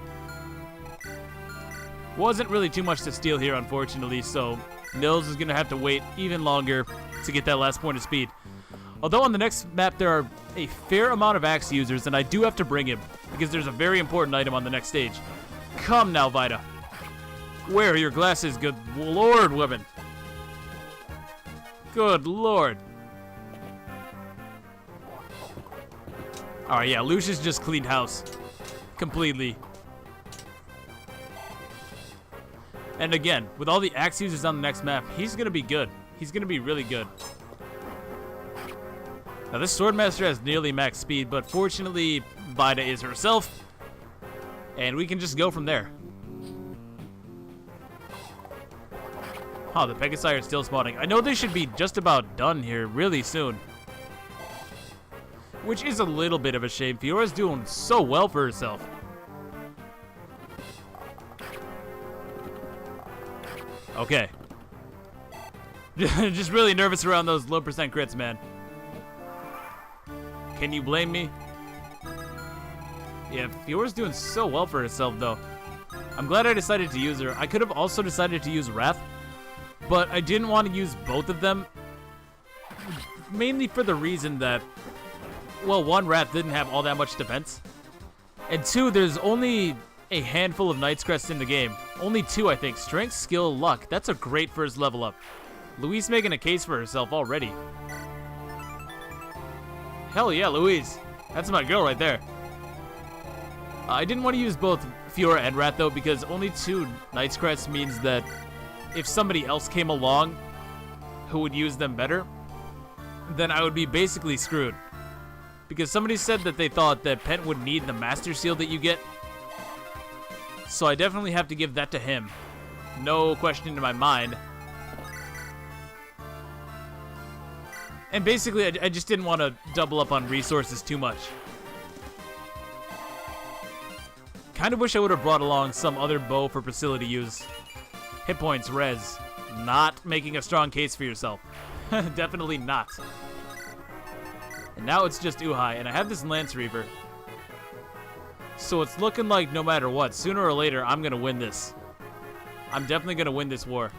Wasn't really too much to steal here, unfortunately, so Nils is going to have to wait even longer to get that last point of speed. Although on the next map there are a fair amount of axe users, and I do have to bring him because there's a very important item on the next stage. Come now, Vida. Where are your glasses, good lord, women? Good lord. Alright, yeah, Lucius just cleaned house. Completely. And again, with all the axe users on the next map, he's going to be good. He's going to be really good. Now, this Swordmaster has nearly max speed, but fortunately, Vida is herself. And we can just go from there. Oh, the Pegasi are still spawning. I know they should be just about done here really soon. Which is a little bit of a shame. Fiora's doing so well for herself. Okay. Just really nervous around those low percent crits, man. Can you blame me? Yeah, Fiora's doing so well for herself, though. I'm glad I decided to use her. I could have also decided to use Wrath, but I didn't want to use both of them. Mainly for the reason that, well, one, Wrath didn't have all that much defense. And two, there's only a handful of Knight's Crests in the game. Only two, I think. Strength, skill, luck. That's a great first level up. Louise making a case for herself already. Hell yeah, Louise. That's my girl right there. I didn't want to use both Fiora and Wrath, though, because only two Knight's Crests means that if somebody else came along who would use them better, then I would be basically screwed. Because somebody said that they thought that Pent would need the Master Seal that you get. So I definitely have to give that to him. No question in my mind. And basically, I just didn't want to double up on resources too much. Kind of wish I would have brought along some other bow for Priscilla to use. Hit points, res. Not making a strong case for yourself. Definitely not. And now it's just Uhai, and I have this Lance Reaver. So it's looking like no matter what, sooner or later, I'm going to win this. I'm definitely going to win this war.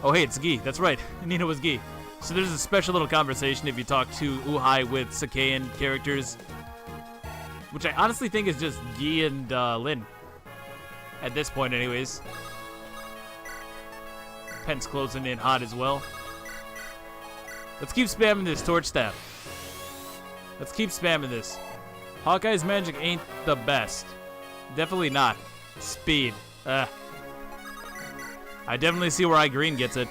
Oh, hey, it's Guy. That's right. Nina was Guy. So there's a special little conversation if you talk to Uhai with Sakaean characters, which I honestly think is just Guy and Lin. At this point, anyways. Pent's closing in hot as well. Let's keep spamming this torch staff. Let's keep spamming this. Hawkeye's magic ain't the best. Definitely not. Speed. I definitely see where iGreen gets it.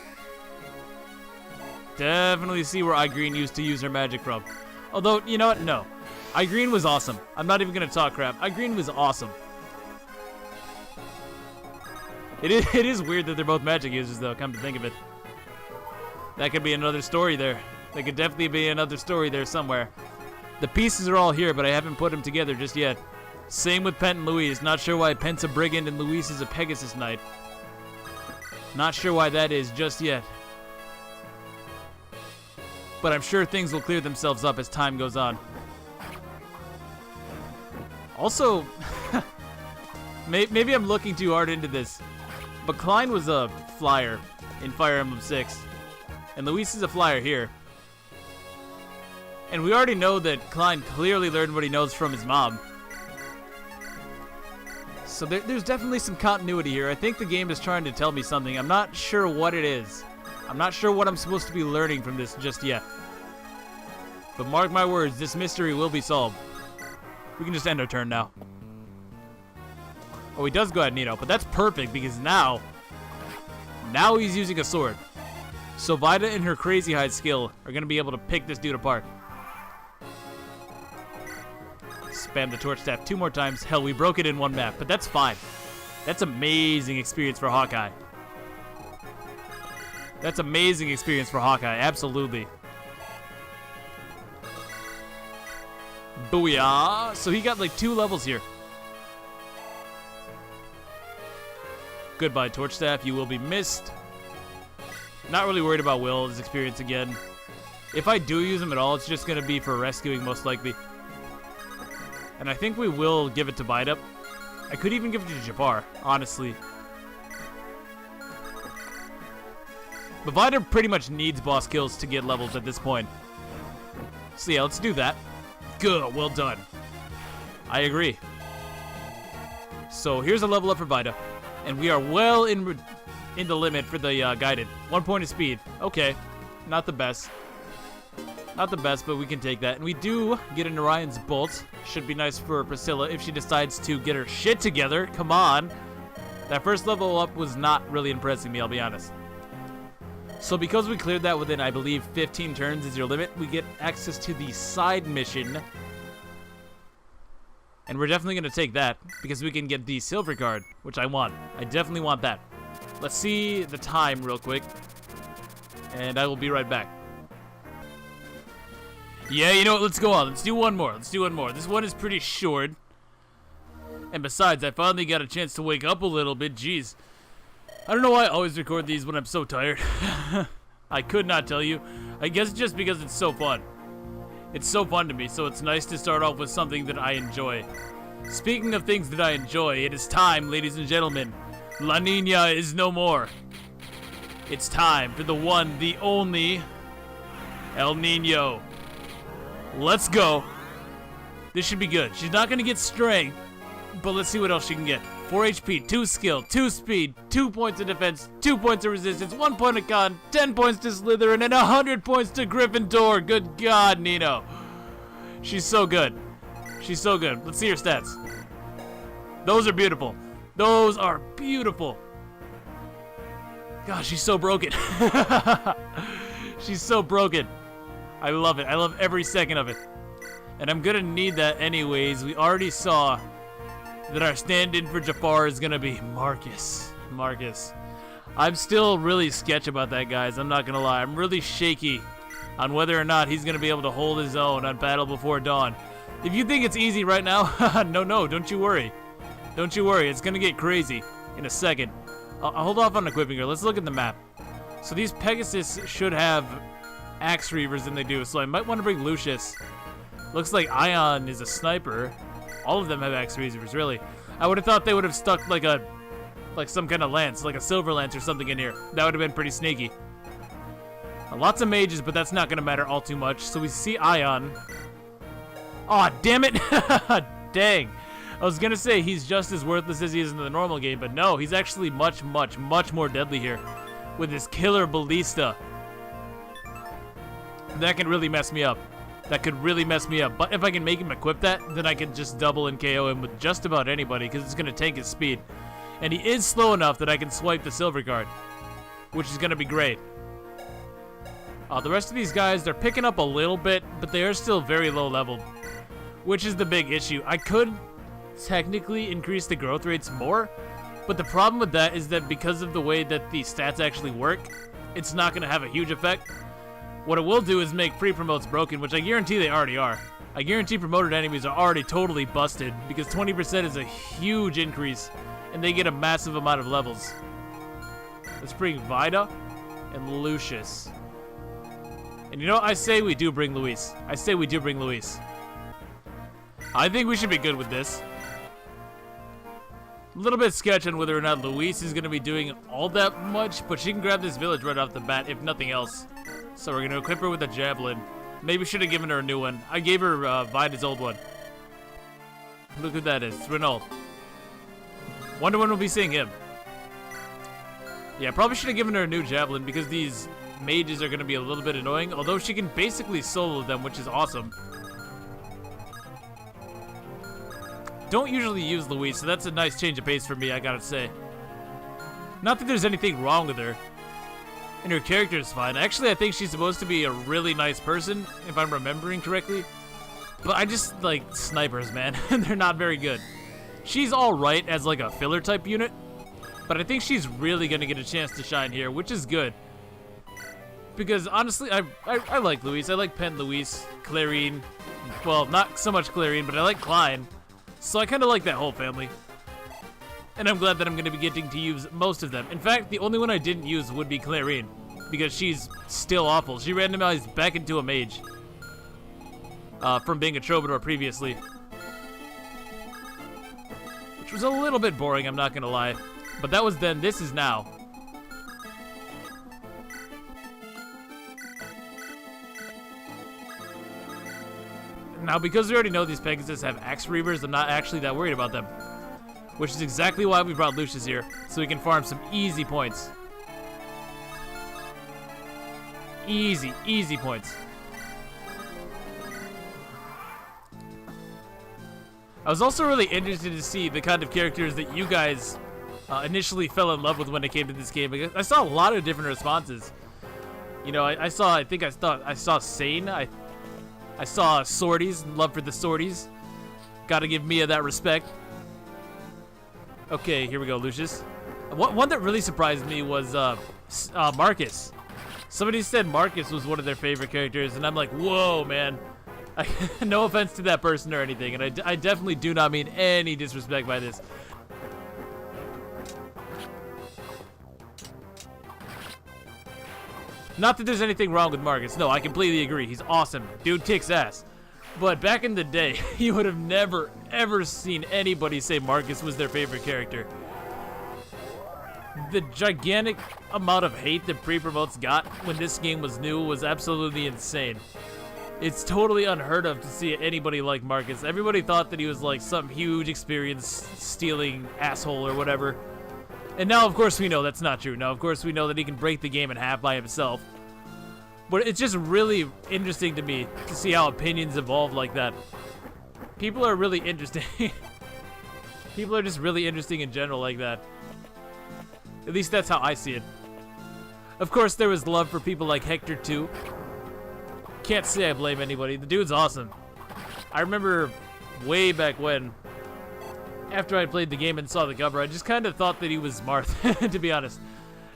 Definitely see where iGreen used to use her magic from. Although, you know what? No. iGreen was awesome. I'm not even going to talk crap. iGreen was awesome. It is weird that they're both magic users, though, come to think of it. That could be another story there. There could definitely be another story there somewhere. The pieces are all here, but I haven't put them together just yet. Same with Pent and Louise. Not sure why Pent's a brigand and Louise is a Pegasus Knight. Not sure why that is just yet. But I'm sure things will clear themselves up as time goes on. Also, maybe I'm looking too hard into this, but Klein was a flyer in Fire Emblem 6, and Louise is a flyer here. And we already know that Klein clearly learned what he knows from his mom. So there's definitely some continuity here. I think the game is trying to tell me something. I'm not sure what it is. I'm not sure what I'm supposed to be learning from this just yet. But mark my words, this mystery will be solved. We can just end our turn now. Oh, he does go ahead, Nino, but that's perfect because now he's using a sword. So Vida and her crazy hide skill are going to be able to pick this dude apart. Spam the torch staff 2 more times. Hell, we broke it in 1 map, but that's fine. That's amazing experience for Hawkeye. That's amazing experience for Hawkeye, absolutely. Booyah! So he got like 2 levels here. Goodbye, torch staff. You will be missed. Not really worried about Will's experience again. If I do use him at all, it's just going to be for rescuing most likely. And I think we will give it to Vida. I could even give it to Jafar, honestly. But Vida pretty much needs boss kills to get levels at this point. So yeah, let's do that. Good, well done. I agree. So here's a level up for Vida. And we are well in the limit for the guided. 1 point of speed. Okay, not the best. Not the best, but we can take that. And we do get an Orion's Bolt. Should be nice for Priscilla if she decides to get her shit together. Come on. That first level up was not really impressing me, I'll be honest. So because we cleared that within, I believe, 15 turns is your limit, we get access to the side mission. And we're definitely going to take that because we can get the silver card, which I want. I definitely want that. Let's see the time real quick. And I will be right back. Yeah, you know what? Let's go on. Let's do one more. Let's do one more. This one is pretty short. And besides, I finally got a chance to wake up a little bit. Jeez. I don't know why I always record these when I'm so tired. I could not tell you. I guess just because it's so fun. It's so fun to me, so it's nice to start off with something that I enjoy. Speaking of things that I enjoy, it is time, ladies and gentlemen. La Niña is no more. It's time for the one, the only El Nino. Let's go. This should be good. She's not going to get strength, but let's see what else she can get. 4 HP, 2 skill, 2 speed, 2 points of defense, 2 points of resistance, 1 point of con, 10 points to Slytherin, and 100 points to Gryffindor. Good God, Nino. She's so good. She's so good. Let's see her stats. Those are beautiful. Those are beautiful. God, she's so broken. She's so broken. I love it. I love every second of it. And I'm gonna need that anyways. We already saw that our stand-in for Jafar is gonna be Marcus. Marcus. I'm still really sketch about that, guys. I'm not gonna lie. I'm really shaky on whether or not he's gonna be able to hold his own on Battle Before Dawn. If you think it's easy right now, no, don't you worry. Don't you worry. It's gonna get crazy in a second. I'll hold off on equipping her. Let's look at the map. So these Pegasus should have Axe Reavers than they do, so I might want to bring Lucius. Looks like Ion is a sniper. All of them have Axe Reavers, really. I would have thought they would have stuck like some kind of lance, like a silver lance or something in here. That would have been pretty sneaky. Lots of mages, but that's not going to matter all too much. So we see Ion. Aw, damn it! Dang. I was going to say he's just as worthless as he is in the normal game, but no, he's actually much more deadly here with his killer ballista. That can really mess me up. That could really mess me up. But if I can make him equip that, then I can just double and KO him with just about anybody because it's going to tank his speed. And he is slow enough that I can swipe the silver card, which is going to be great. The rest of these guys, they're picking up a little bit, but they are still very low level, which is the big issue. I could technically increase the growth rates more, but the problem with that is that because of the way that the stats actually work, it's not going to have a huge effect. What it will do is make pre-promotes broken, which I guarantee they already are. I guarantee promoted enemies are already totally busted, because 20% is a huge increase, and they get a massive amount of levels. Let's bring Vida and Lucius. And you know, I say we do bring Louise. I say we do bring Louise. I think we should be good with this. A little bit sketch on whether or not Louise is going to be doing all that much, but she can grab this village right off the bat, if nothing else. So we're going to equip her with a javelin. Maybe should have given her a new one. I gave her Vida's old one. Look who that is. It's Renault. Wonder when we'll be seeing him. Yeah, probably should have given her a new javelin because these mages are going to be a little bit annoying, although she can basically solo them, which is awesome. Don't usually use Louise, so that's a nice change of pace for me, I gotta say. Not that there's anything wrong with her. And her character is fine. Actually, I think she's supposed to be a really nice person, if I'm remembering correctly. But I just like snipers, man. They're not very good. She's alright as like a filler type unit, but I think she's really gonna get a chance to shine here, which is good. Because honestly, I like Louise. I like Pent, Louise, Clarine. Well, not so much Clarine, but I like Klein. So I kind of like that whole family. And I'm glad that I'm going to be getting to use most of them. In fact, the only one I didn't use would be Clarine, because she's still awful. She randomized back into a mage from being a troubadour previously. Which was a little bit boring, I'm not going to lie. But that was then, this is now. Now, because we already know these Pegasus have Axe Reavers, I'm not actually that worried about them. Which is exactly why we brought Lucius here, so we can farm some easy points. Easy, easy points. I was also really interested to see the kind of characters that you guys initially fell in love with when it came to this game. I saw a lot of different responses. You know, I saw Sane. I saw Swordies, love for the Swordies. Gotta give Mia that respect. Okay, here we go, Lucius. One that really surprised me was Marcus. Somebody said Marcus was one of their favorite characters, and I'm like, whoa, man. No offense to that person or anything, and I definitely do not mean any disrespect by this. Not that there's anything wrong with Marcus. No, I completely agree. He's awesome. Dude kicks ass. But back in the day, you would have never, ever seen anybody say Marcus was their favorite character. The gigantic amount of hate that pre-promotes got when this game was new was absolutely insane. It's totally unheard of to see anybody like Marcus. Everybody thought that he was like some huge experience-stealing asshole or whatever. And now, of course, we know that's not true. Now, of course, we know that he can break the game in half by himself. But it's just really interesting to me to see how opinions evolve like that. People are really interesting. People are just really interesting in general like that. At least that's how I see it. Of course, there was love for people like Hector, too. Can't say I blame anybody. The dude's awesome. I remember way back when, after I played the game and saw the cover, I just kind of thought that he was Marth, to be honest.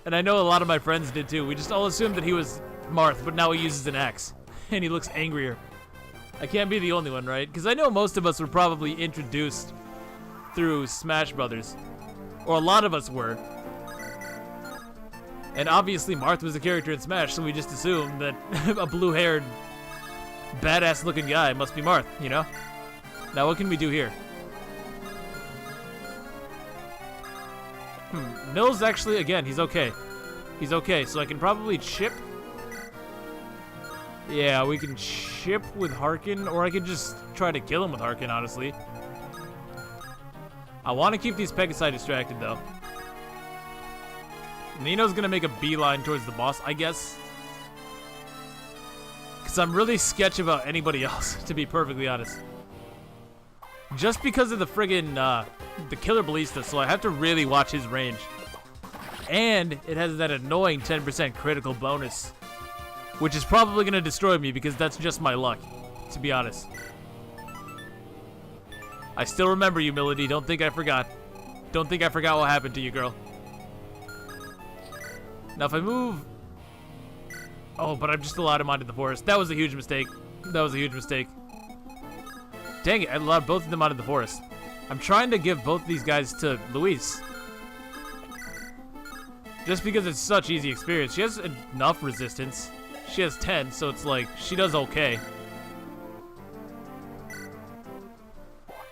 And I know a lot of my friends did too. We just all assumed that he was Marth, but now he uses an axe. And he looks angrier. I can't be the only one, right? Because I know most of us were probably introduced through Smash Brothers. Or a lot of us were. And obviously Marth was a character in Smash, so we just assumed that a blue-haired, badass-looking guy must be Marth, you know? Now what can we do here? Mills actually, again, he's okay. He's okay, so I can probably chip. Yeah, we can chip with Harkin, or I could just try to kill him with Harkin, honestly. I want to keep these Pegasi distracted, though. Nino's gonna make a beeline towards the boss, I guess. Because I'm really sketch about anybody else, to be perfectly honest. just because of the friggin' the killer ballista, so I have to really watch his range. And it has that annoying 10% critical bonus, which is probably gonna destroy me because that's just my luck, to be honest. I still remember you, Melody. Don't think I forgot. Don't think I forgot what happened to you, girl. Now if I move... Oh, but I'm just allowed him onto the forest. That was a huge mistake. That was a huge mistake. Dang it, I allowed both of them onto the forest. I'm trying to give both these guys to Louise. Just because it's such easy experience. She has enough resistance. She has 10, so it's like, she does okay.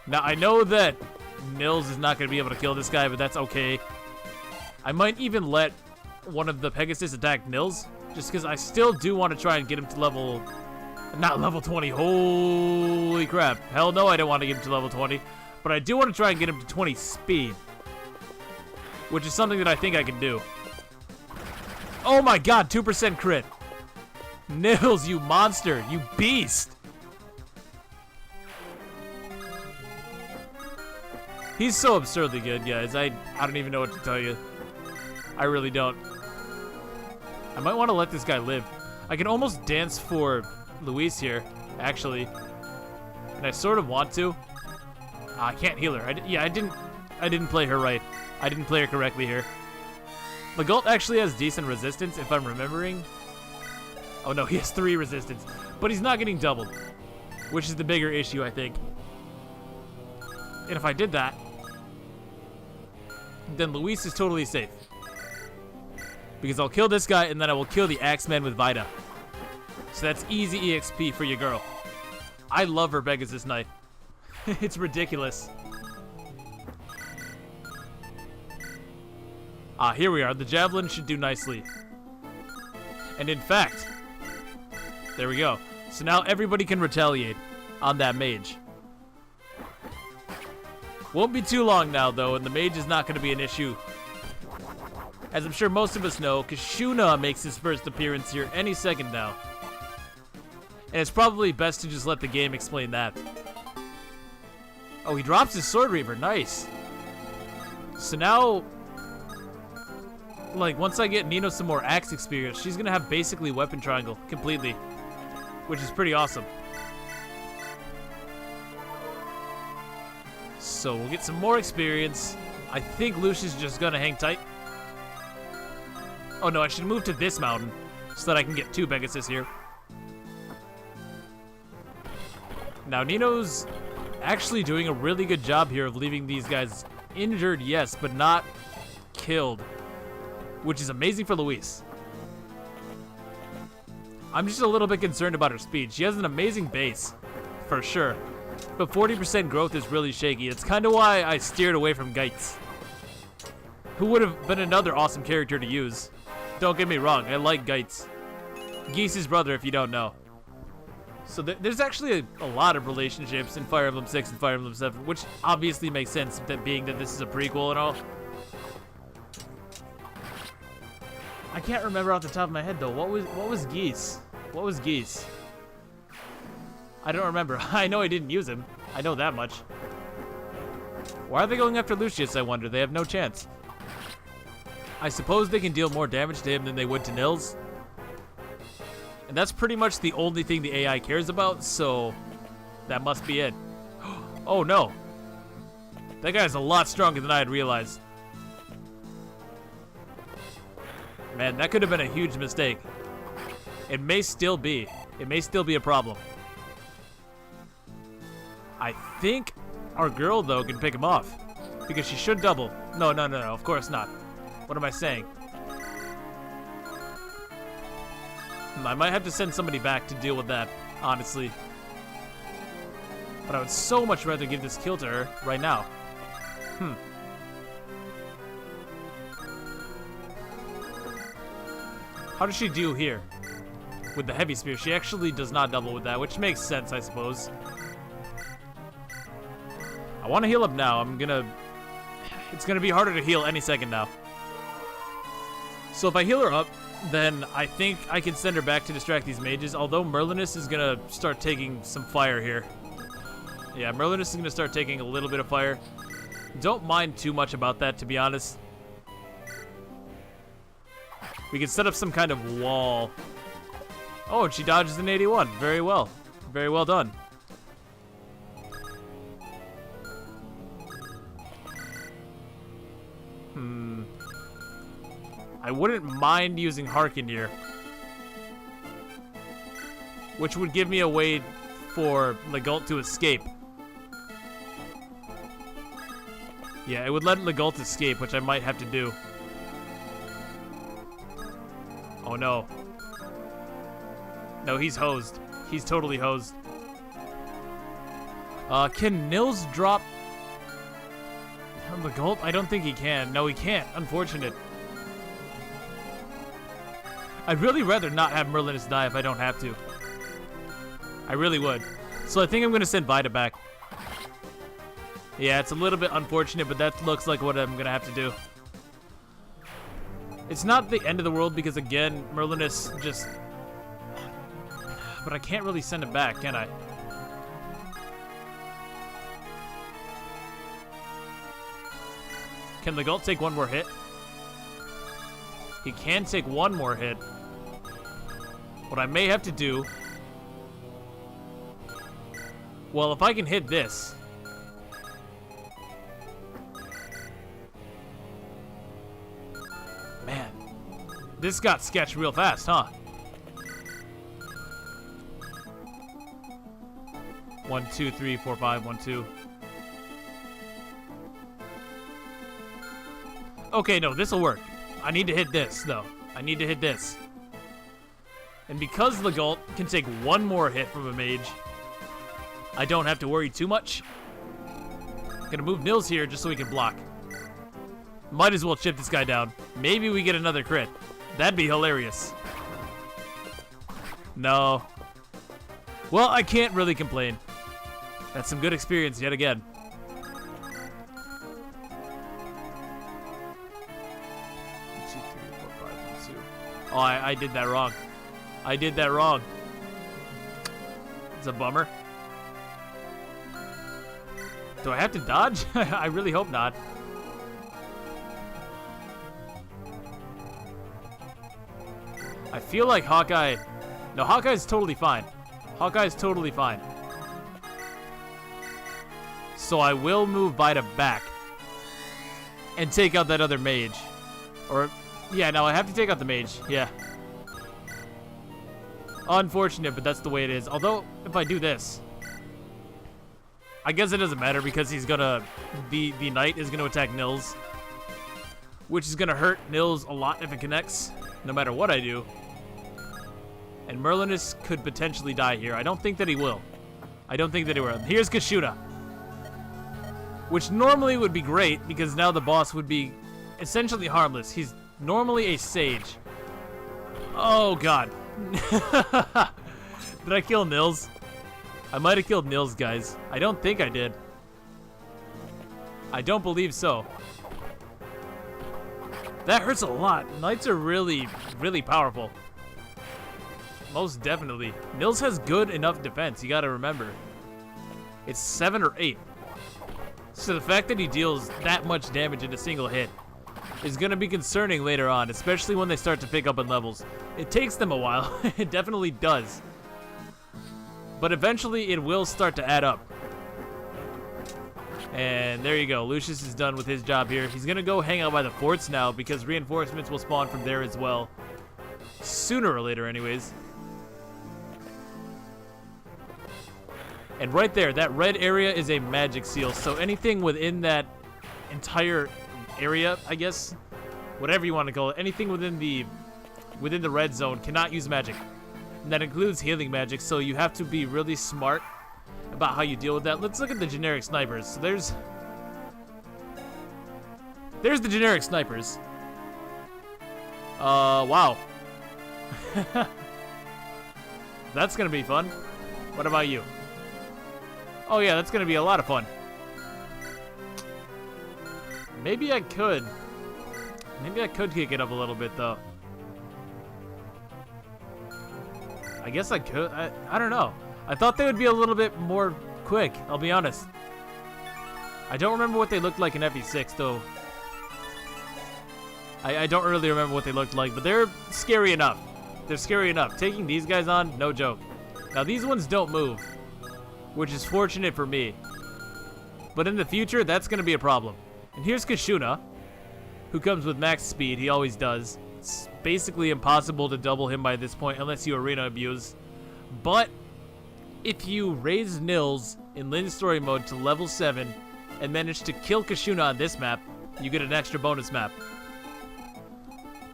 Now, I know that Nils is not going to be able to kill this guy, but that's okay. I might even let one of the Pegasus attack Nils, just because I still do want to try and get him to level... Not level 20. Holy crap. Hell no, I don't want to get him to level 20. But I do want to try and get him to 20 speed, which is something that I think I can do. Oh my god, 2% crit. Nils, you monster. You beast. He's so absurdly good, guys. I don't even know what to tell you. I really don't. I might want to let this guy live. I can almost dance for Louise here, actually. And I sort of want to. I can't heal her. I didn't play her right. I didn't play her correctly here. Legault actually has decent resistance, if I'm remembering. Oh no, he has 3 resistance. But he's not getting doubled, which is the bigger issue, I think. And if I did that, then Louise is totally safe. Because I'll kill this guy, and then I will kill the Axeman with Vida. So that's easy EXP for your girl. I love her Pegasus Knight. It's ridiculous. Ah, here we are. The Javelin should do nicely. And in fact, there we go. So now everybody can retaliate on that mage. Won't be too long now, though, and the mage is not going to be an issue. As I'm sure most of us know, Kashuna makes his first appearance here any second now. And it's probably best to just let the game explain that. Oh, he drops his Sword Reaver. Nice. So now, like, once I get Nino some more axe experience, she's going to have basically Weapon Triangle completely, which is pretty awesome. So we'll get some more experience. I think Lucia's just going to hang tight. Oh no, I should move to this mountain so that I can get 2 Pegasus here. Now Nino's actually doing a really good job here of leaving these guys injured, yes, but not killed, which is amazing for Louise. I'm just a little bit concerned about her speed. She has an amazing base, for sure, but 40% growth is really shaky. It's kind of why I steered away from Geitz, who would have been another awesome character to use. Don't get me wrong, I like Geitz. Geese's brother, if you don't know. So there's actually a lot of relationships in Fire Emblem 6 and Fire Emblem 7, which obviously makes sense, that being that this is a prequel and all. I can't remember off the top of my head though. What was Geese? What was Geese? I don't remember. I know I didn't use him. I know that much. Why are they going after Lucius, I wonder? They have no chance. I suppose they can deal more damage to him than they would to Nils. And that's pretty much the only thing the AI cares about, so that must be it. Oh no. That guy's a lot stronger than I had realized. Man, that could have been a huge mistake. It may still be. It may still be a problem. I think our girl, though, can pick him off. Because she should double. No, of course not. What am I saying? I might have to send somebody back to deal with that, honestly. But I would so much rather give this kill to her right now. How does she do here? With the heavy spear, she actually does not double with that, which makes sense, I suppose. I want to heal up now. It's gonna be harder to heal any second now. So if I heal her up, then I think I can send her back to distract these mages, although Merlinus is gonna start taking some fire here Yeah, Merlinus is going to start taking a little bit of fire. Don't mind too much about that, to be honest. We can set up some kind of wall. Oh, and she dodges an 81. Very well. Very well done. I wouldn't mind using Harken here, which would give me a way for Legault to escape. Yeah, it would let Legault escape, which I might have to do. Oh no. No, he's hosed. He's totally hosed. Can Nils drop Legault? I don't think he can. No, he can't. Unfortunate. I'd really rather not have Merlinus die if I don't have to. I really would. So I think I'm going to send Vida back. Yeah, it's a little bit unfortunate, but that looks like what I'm going to have to do. It's not the end of the world because, again, Merlinus just... But I can't really send him back, can I? Can Legault take one more hit? He can take one more hit. What I may have to do... Well, if I can hit this... Man. This got sketched real fast, huh? 1, 2, 3, 4, 5, 1, 2. Okay, no, this'll work. I need to hit this, though. I need to hit this. And because Legault can take one more hit from a mage, I don't have to worry too much. I'm gonna move Nils here just so we can block. Might as well chip this guy down. Maybe we get another crit. That'd be hilarious. No. Well, I can't really complain. That's some good experience yet again. 1, 2, 3, 4, 5, 1, 2. Oh, I did that wrong. I did that wrong. It's a bummer. Do I have to dodge? I really hope not. I feel like Hawkeye... No, Hawkeye's totally fine. Hawkeye's totally fine. So I will move Vida back. And take out that other mage. Or... Yeah, no, I have to take out the mage. Yeah. Unfortunate, but that's the way it is. Although, if I do this... I guess it doesn't matter because he's gonna... The knight is gonna attack Nils. Which is gonna hurt Nils a lot if it connects. No matter what I do. And Merlinus could potentially die here. I don't think that he will. I don't think that he will. Here's Kashuda. Which normally would be great because now the boss would be essentially harmless. He's normally a sage. Oh, God. Did I kill Nils? I might have killed Nils, guys. I don't think I did. I don't believe so. That hurts a lot. Knights are really, really powerful. Most definitely. Nils has good enough defense, you gotta remember. It's 7 or 8. So the fact that he deals that much damage in a single hit is gonna be concerning later on, especially when they start to pick up in levels. It takes them a while. It definitely does. But eventually it will start to add up. And there you go. Lucius is done with his job here. He's gonna go hang out by the forts now because reinforcements will spawn from there as well. Sooner or later anyways. And right there, that red area is a magic seal. So anything within that entire area, I guess, whatever you want to call it, anything within the red zone cannot use magic. And that includes healing magic, so you have to be really smart about how you deal with that. Let's look at the generic snipers. So there's the generic snipers. Wow. That's gonna be fun. What about you? Oh yeah, that's gonna be a lot of fun. Maybe I could kick it up a little bit though. I guess I could. I don't know. I thought they would be a little bit more quick, I'll be honest. I don't remember what they looked like in FE6, though. I don't really remember what they looked like, but they're scary enough. They're scary enough. Taking these guys on, no joke. Now, these ones don't move, which is fortunate for me. But in the future, that's going to be a problem. And here's Kashuna, who comes with max speed. He always does. It's basically impossible to double him by this point unless you arena abuse. But if you raise Nils in Lynn's story mode to level 7 and manage to kill Kashuna on this map, you get an extra bonus map.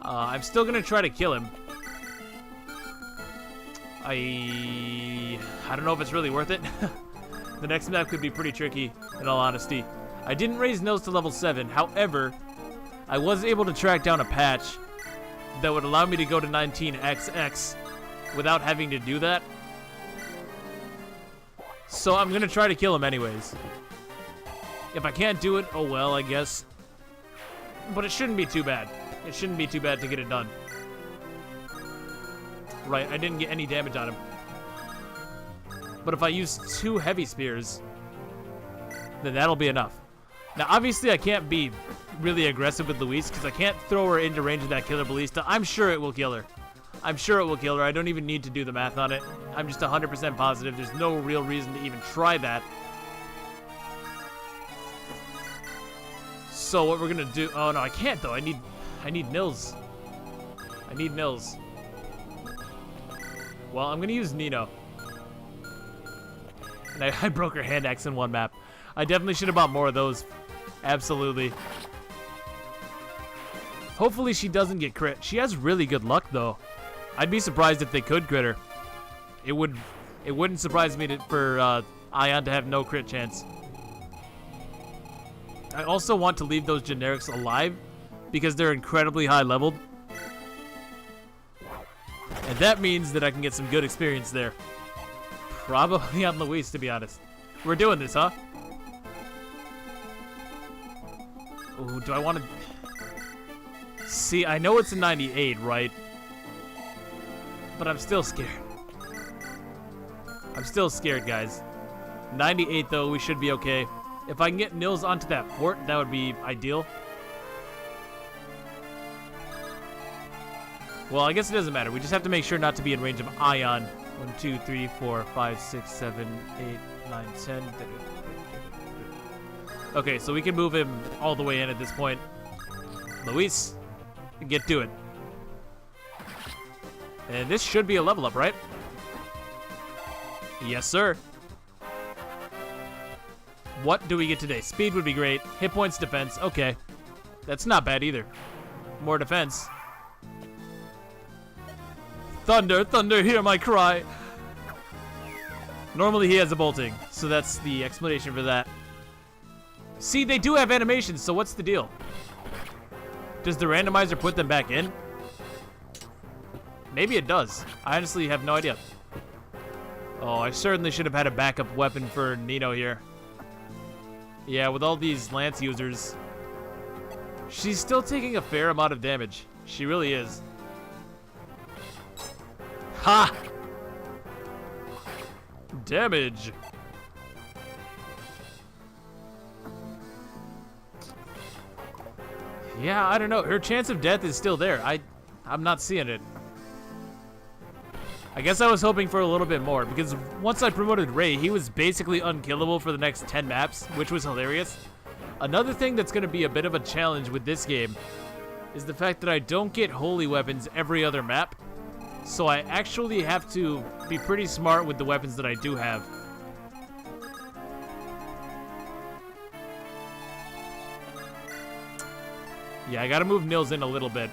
I'm still going to try to kill him. I don't know if it's really worth it. The next map could be pretty tricky, in all honesty. I didn't raise Nils to level 7. However, I was able to track down a patch that would allow me to go to 19XX without having to do that. So I'm going to try to kill him anyways. If I can't do it, oh well, I guess. But it shouldn't be too bad. It shouldn't be too bad to get it done. Right, I didn't get any damage on him. But if I use 2 heavy spears, then that'll be enough. Now, obviously, I can't be really aggressive with Louise because I can't throw her into range of that killer ballista. I'm sure it will kill her. I'm sure it will kill her. I don't even need to do the math on it. I'm just 100% positive. There's no real reason to even try that. So what we're going to do... Oh, no, I can't, though. I need Nils. I need Nils. Well, I'm going to use Nino. And I broke her hand axe in one map. I definitely should have bought more of those. Absolutely. Hopefully she doesn't get crit. She has really good luck, though. I'd be surprised if they could crit her. It wouldn't surprise me for Ion to have no crit chance. I also want to leave those generics alive because they're incredibly high leveled. And that means that I can get some good experience there. Probably on Louise, to be honest. We're doing this, huh? Ooh, do I want to... See, I know it's a 98, right? But I'm still scared. I'm still scared, guys. 98, though, we should be okay. If I can get Nils onto that fort, that would be ideal. Well, I guess it doesn't matter. We just have to make sure not to be in range of Ion. 1, 2, 3, 4, 5, 6, 7, 8, 9, 10. Okay, so we can move him all the way in at this point. Louise, get to it. And this should be a level up, right? Yes, sir. What do we get today? Speed would be great. Hit points, defense. Okay. That's not bad either. More defense. Thunder, thunder, hear my cry. Normally he has a bolting, so that's the explanation for that. See, they do have animations, so what's the deal? Does the randomizer put them back in? Maybe it does. I honestly have no idea. Oh, I certainly should have had a backup weapon for Nino here. Yeah, with all these lance users, she's still taking a fair amount of damage. She really is. Ha! Damage. Yeah, I don't know. Her chance of death is still there. I'm not seeing it. I guess I was hoping for a little bit more, because once I promoted Ray, he was basically unkillable for the next 10 maps, which was hilarious. Another thing that's going to be a bit of a challenge with this game is the fact that I don't get holy weapons every other map. So I actually have to be pretty smart with the weapons that I do have. Yeah, I gotta move Nils in a little bit.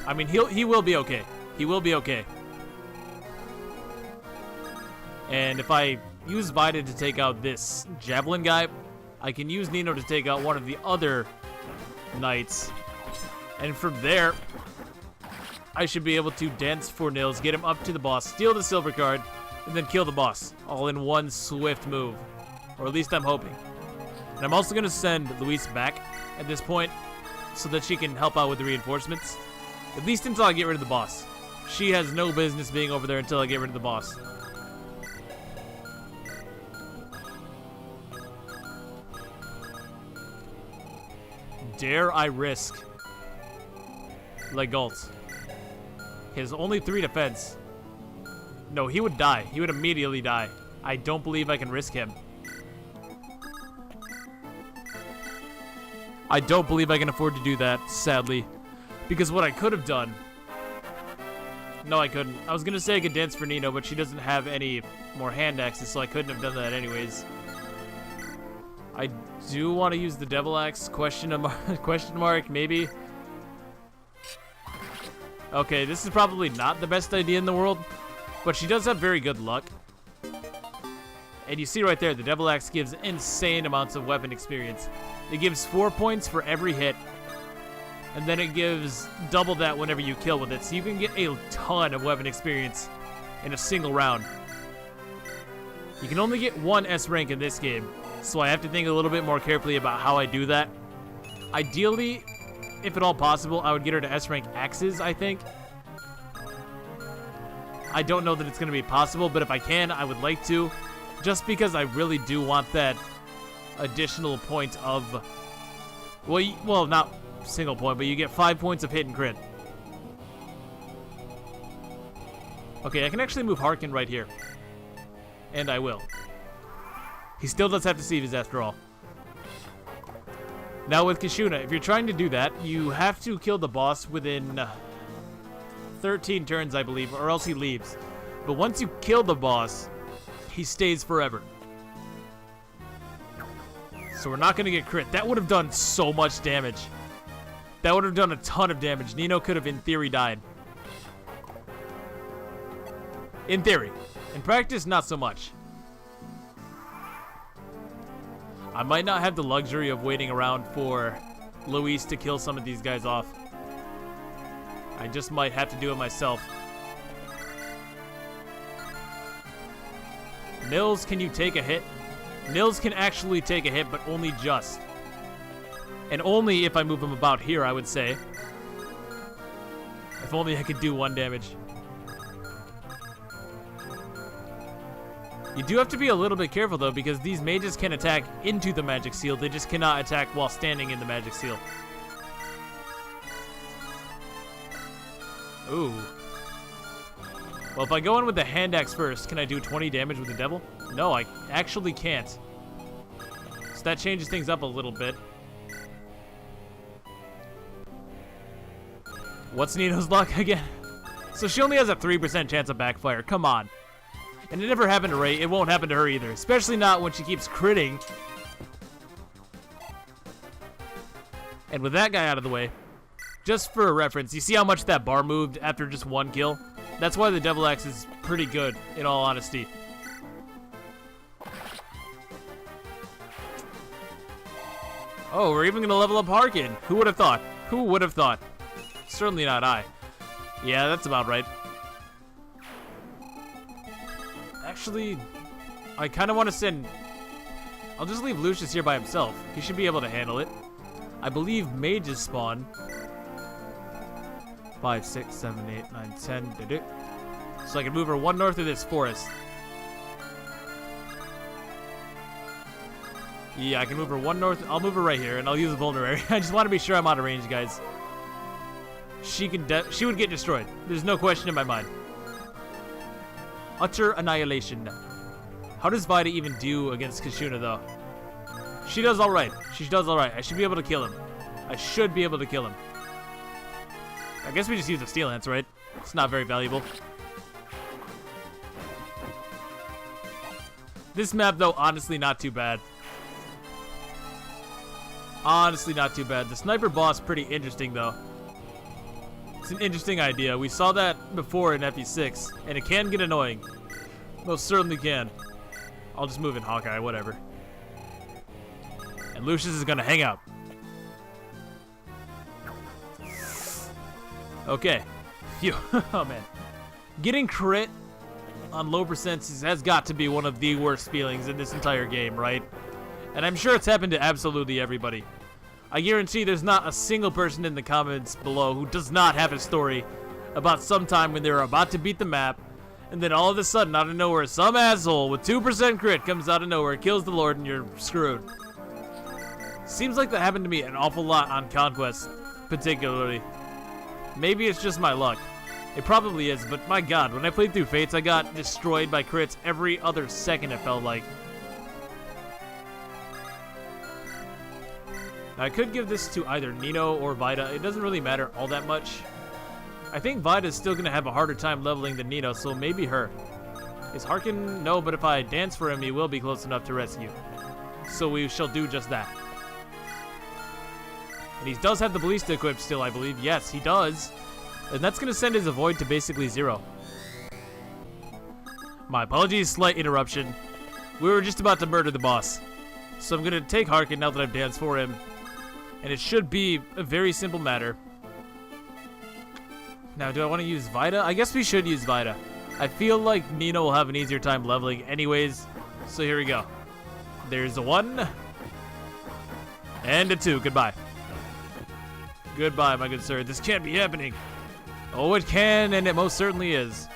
I mean, he will be okay. He will be okay. And if I use Vida to take out this Javelin guy, I can use Nino to take out one of the other knights. And from there, I should be able to dance for Nils, get him up to the boss, steal the silver card, and then kill the boss, all in one swift move. Or at least I'm hoping. And I'm also going to send Louise back at this point so that she can help out with the reinforcements. At least until I get rid of the boss. She has no business being over there until I get rid of the boss. Dare I risk Legault? He has only 3 defense. No, he would die. He would immediately die. I don't believe I can risk him. I don't believe I can afford to do that, sadly. Because what I could have done... No, I couldn't. I was going to say I could dance for Nino, but she doesn't have any more hand axes, so I couldn't have done that anyways. I do want to use the Devil Axe, question mark, maybe. Okay, this is probably not the best idea in the world, but she does have very good luck. And you see right there, the Devil Axe gives insane amounts of weapon experience. It gives 4 points for every hit, and then it gives double that whenever you kill with it, so you can get a ton of weapon experience in a single round. You can only get 1 S rank in this game, so I have to think a little bit more carefully about how I do that. Ideally, if at all possible, I would get her to S rank axes, I think. I don't know that it's going to be possible, but if I can, I would like to. Just because I really do want that additional point of... Well, not single point, but you get 5 points of hit and crit. Okay, I can actually move Harkin right here. And I will. He still does have to save his after all. Now with Kishuna, if you're trying to do that, you have to kill the boss within 13 turns, I believe, or else he leaves. But once you kill the boss, he stays forever. So we're not going to get crit. That would have done so much damage. That would have done a ton of damage. Nino could have, in theory, died. In theory. In practice, not so much. I might not have the luxury of waiting around for Louise to kill some of these guys off. I just might have to do it myself. Nils, can you take a hit? Nils can actually take a hit, but only just. And only if I move him about here, I would say. If only I could do 1 damage. You do have to be a little bit careful, though, because these mages can attack into the magic seal. They just cannot attack while standing in the magic seal. Ooh. Well, if I go in with the hand axe first, can I do 20 damage with the devil? No, I actually can't. So that changes things up a little bit. What's Nino's luck again? So she only has a 3% chance of backfire. Come on. And it never happened to Ray. It won't happen to her either. Especially not when she keeps critting. And with that guy out of the way, just for a reference, you see how much that bar moved after just 1 kill? That's why the Devil Axe is pretty good, in all honesty. Oh, we're even going to level up Harkin. Who would have thought? Who would have thought? Certainly not I. Yeah, that's about right. Actually, I kind of want to send... I'll just leave Lucius here by himself. He should be able to handle it. I believe mages spawn. 5, 6, 7, 8, 9, 10. Did it? So I can move her 1 north of this forest. Yeah, I can move her 1 north. I'll move her right here, and I'll use a vulnerary. I just want to be sure I'm out of range, guys. She would get destroyed. There's no question in my mind. Utter annihilation. How does Vida even do against Kishuna, though? She does all right. She does all right. I should be able to kill him. I should be able to kill him. I guess we just use a steel lance, right? It's not very valuable. This map, though, honestly not too bad. Honestly not too bad. The sniper boss pretty interesting, though. It's an interesting idea. We saw that before in FE6, and it can get annoying. Most certainly can. I'll just move in Hawkeye, whatever. And Lucius is gonna hang out. Okay. Phew. Oh, man. Getting crit on low percents has got to be one of the worst feelings in this entire game, right? And I'm sure it's happened to absolutely everybody. I guarantee there's not a single person in the comments below who does not have a story about some time when they were about to beat the map, and then all of a sudden, out of nowhere, some asshole with 2% crit comes out of nowhere, kills the Lord, and you're screwed. Seems like that happened to me an awful lot on Conquest, particularly. Maybe it's just my luck. It probably is, but my god, when I played through Fates, I got destroyed by crits every other second, it felt like. Now, I could give this to either Nino or Vida. It doesn't really matter all that much. I think Vida's still going to have a harder time leveling than Nino, so maybe her. Is Harkin? No, but if I dance for him, he will be close enough to rescue. So we shall do just that. And he does have the Ballista equipped still, I believe. Yes, he does. And that's going to send his avoid to basically 0. My apologies, slight interruption. We were just about to murder the boss. So I'm going to take Harkin now that I've danced for him. And it should be a very simple matter. Now, do I want to use Vida? I guess we should use Vida. I feel like Nino will have an easier time leveling anyways. So here we go. There's a 1. And a 2. Goodbye. Goodbye, my good sir. This can't be happening. Oh, it can, and it most certainly is.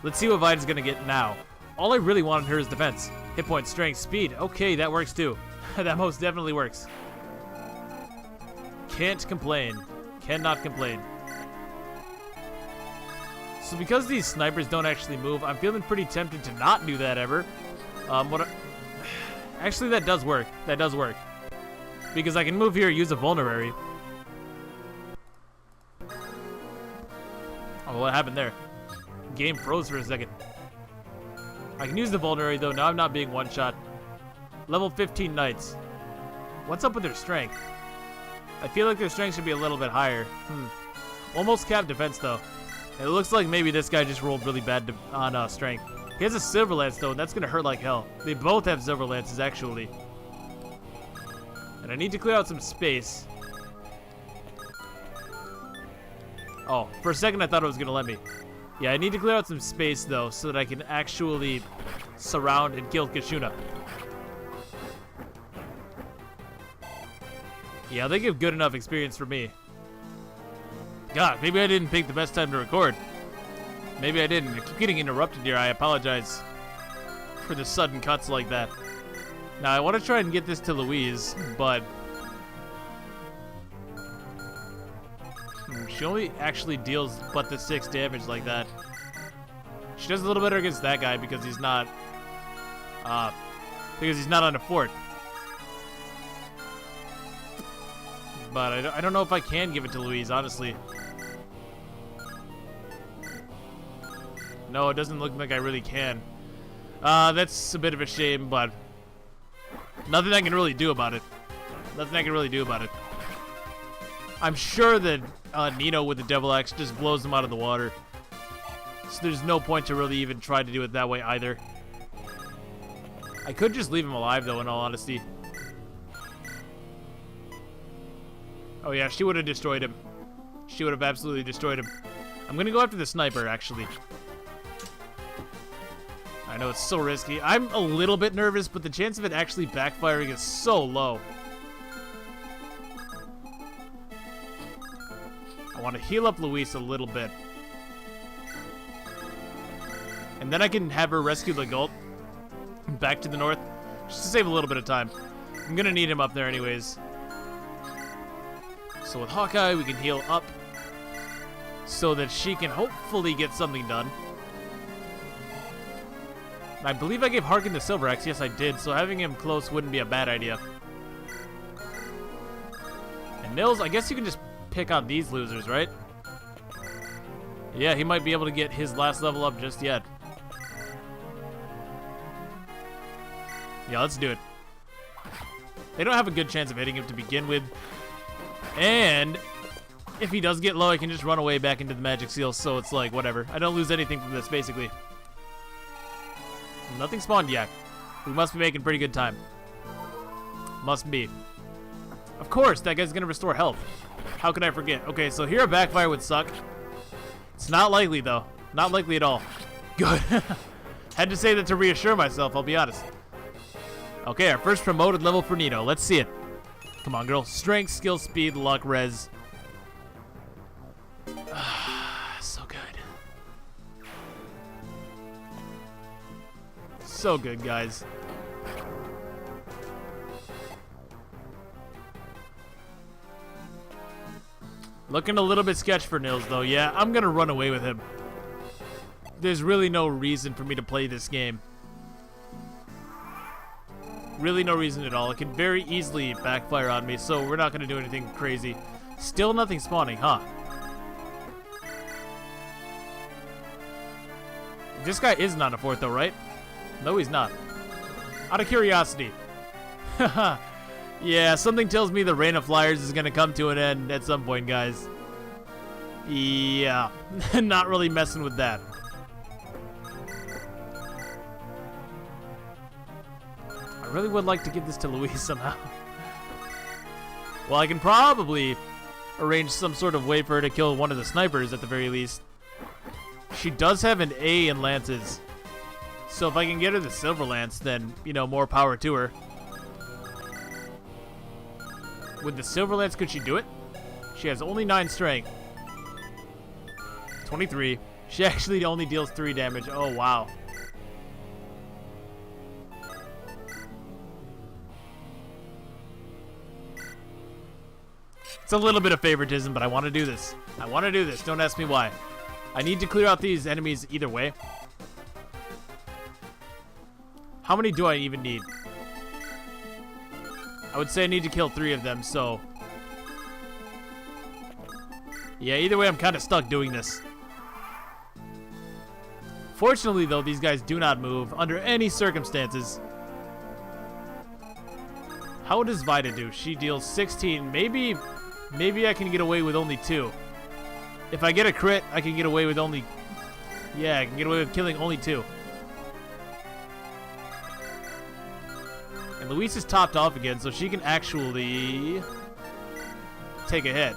Let's see what Vida's going to get now. All I really wanted her is defense. Hit point, strength, speed. Okay, that works too. That most definitely works. Can't complain. Cannot complain. So because these snipers don't actually move, I'm feeling pretty tempted to not do that ever. Actually, that does work. That does work. Because I can move here, use a vulnerary. Oh, what happened there? Game froze for a second. I can use the vulnerary though. Now I'm not being one-shot. Level 15 knights. What's up with their strength? I feel like their strength should be a little bit higher. Almost capped defense though. It looks like maybe this guy just rolled really bad on strength. He has a silver lance though, and that's gonna hurt like hell. They both have silver lances actually. And I need to clear out some space. Oh, for a second I thought it was gonna let me. Yeah, I need to clear out some space though, so that I can actually surround and kill Kashuna. Yeah, they give good enough experience for me. God, maybe I didn't pick the best time to record. Maybe I didn't. I keep getting interrupted here. I apologize for the sudden cuts like that. Now, I want to try and get this to Louise, but she only actually deals but the 6 damage like that. She does a little better against that guy because he's not on a fort. But I don't know if I can give it to Louise, honestly. No, it doesn't look like I really can. That's a bit of a shame, but nothing I can really do about it. Nothing I can really do about it. I'm sure that Nino with the Devil Axe just blows them out of the water. So there's no point to really even try to do it that way either. I could just leave him alive, though, in all honesty. Oh, yeah, she would have destroyed him. She would have absolutely destroyed him. I'm going to go after the sniper, actually. I know it's so risky. I'm a little bit nervous, but the chance of it actually backfiring is so low. I want to heal up Louise a little bit. And then I can have her rescue the Gult back to the north, just to save a little bit of time. I'm going to need him up there anyways. So with Hawkeye, we can heal up so that she can hopefully get something done. I believe I gave Harkin the Silver Axe. Yes, I did. So having him close wouldn't be a bad idea. And Nils, I guess you can just pick on these losers, right? Yeah, he might be able to get his last level up just yet. Yeah, let's do it. They don't have a good chance of hitting him to begin with. And if he does get low, I can just run away back into the magic seal, so it's like, whatever. I don't lose anything from this, basically. Nothing spawned yet. We must be making pretty good time. Must be. Of course, that guy's gonna restore health. How could I forget? Okay, so here a backfire would suck. It's not likely, though. Not likely at all. Good. Had to say that to reassure myself, I'll be honest. Okay, our first promoted level for Nino. Let's see it. Come on, girl. Strength, skill, speed, luck, res. So good, guys. Looking a little bit sketch for Nils, though. Yeah, I'm going to run away with him. There's really no reason for me to play this game. Really no reason at all. It can very easily backfire on me, so we're not going to do anything crazy. Still nothing spawning, huh? This guy is not a fourth, though, right? No, he's not. Out of curiosity. Haha. Yeah, something tells me the Reign of Flyers is going to come to an end at some point, guys. Yeah, not really messing with that. I really would like to give this to Louise somehow. Well, I can probably arrange some sort of way for her to kill one of the snipers at the very least. She does have an A in lances. So if I can get her the silver lance, then, you know, more power to her. With the silver lance, could she do it? She has only 9 strength. 23. She actually only deals 3 damage. Oh, wow. It's a little bit of favoritism, but I want to do this. I want to do this. Don't ask me why. I need to clear out these enemies either way. How many do I even need? I would say I need to kill 3 of them, so... Yeah, either way, I'm kind of stuck doing this. Fortunately, though, these guys do not move under any circumstances. How does Vida do? She deals 16. Maybe I can get away with only 2. If I get a crit, I can get away with only... Yeah, I can get away with killing only 2. And Louise is topped off again, so she can actually take a hit.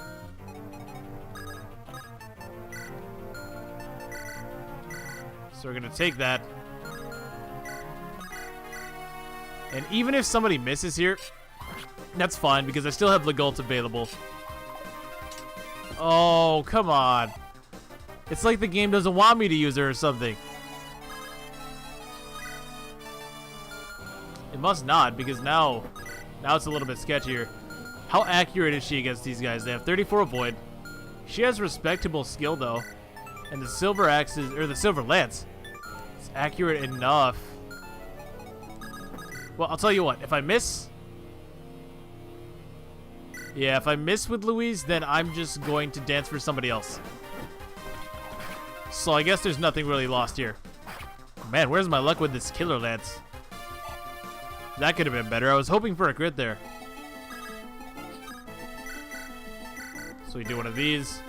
So we're going to take that. And even if somebody misses here, that's fine, because I still have Legault available. Oh, come on. It's like the game doesn't want me to use her or something. It must not, because now it's a little bit sketchier. How accurate is she against these guys? They have 34 avoid. She has respectable skill, though. And the silver axe is, or the silver lance, it's accurate enough. Well, I'll tell you what. If I miss... Yeah, if I miss with Louise, then I'm just going to dance for somebody else. So I guess there's nothing really lost here. Man, where's my luck with this killer lance? That could have been better. I was hoping for a crit there. So we do one of these.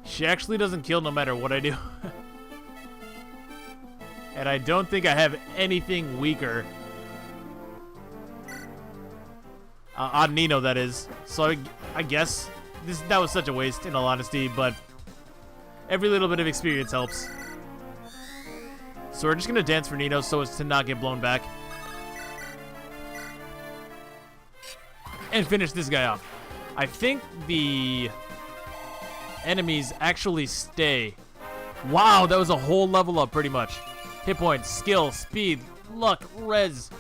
She actually doesn't kill no matter what I do. And I don't think I have anything weaker. On Nino, that is. So I guess that was such a waste, in all honesty, but every little bit of experience helps. So we're just going to dance for Nino so as to not get blown back. And finish this guy off. I think the enemies actually stay. Wow, that was a whole level up pretty much. Hit points, skill, speed, luck, res.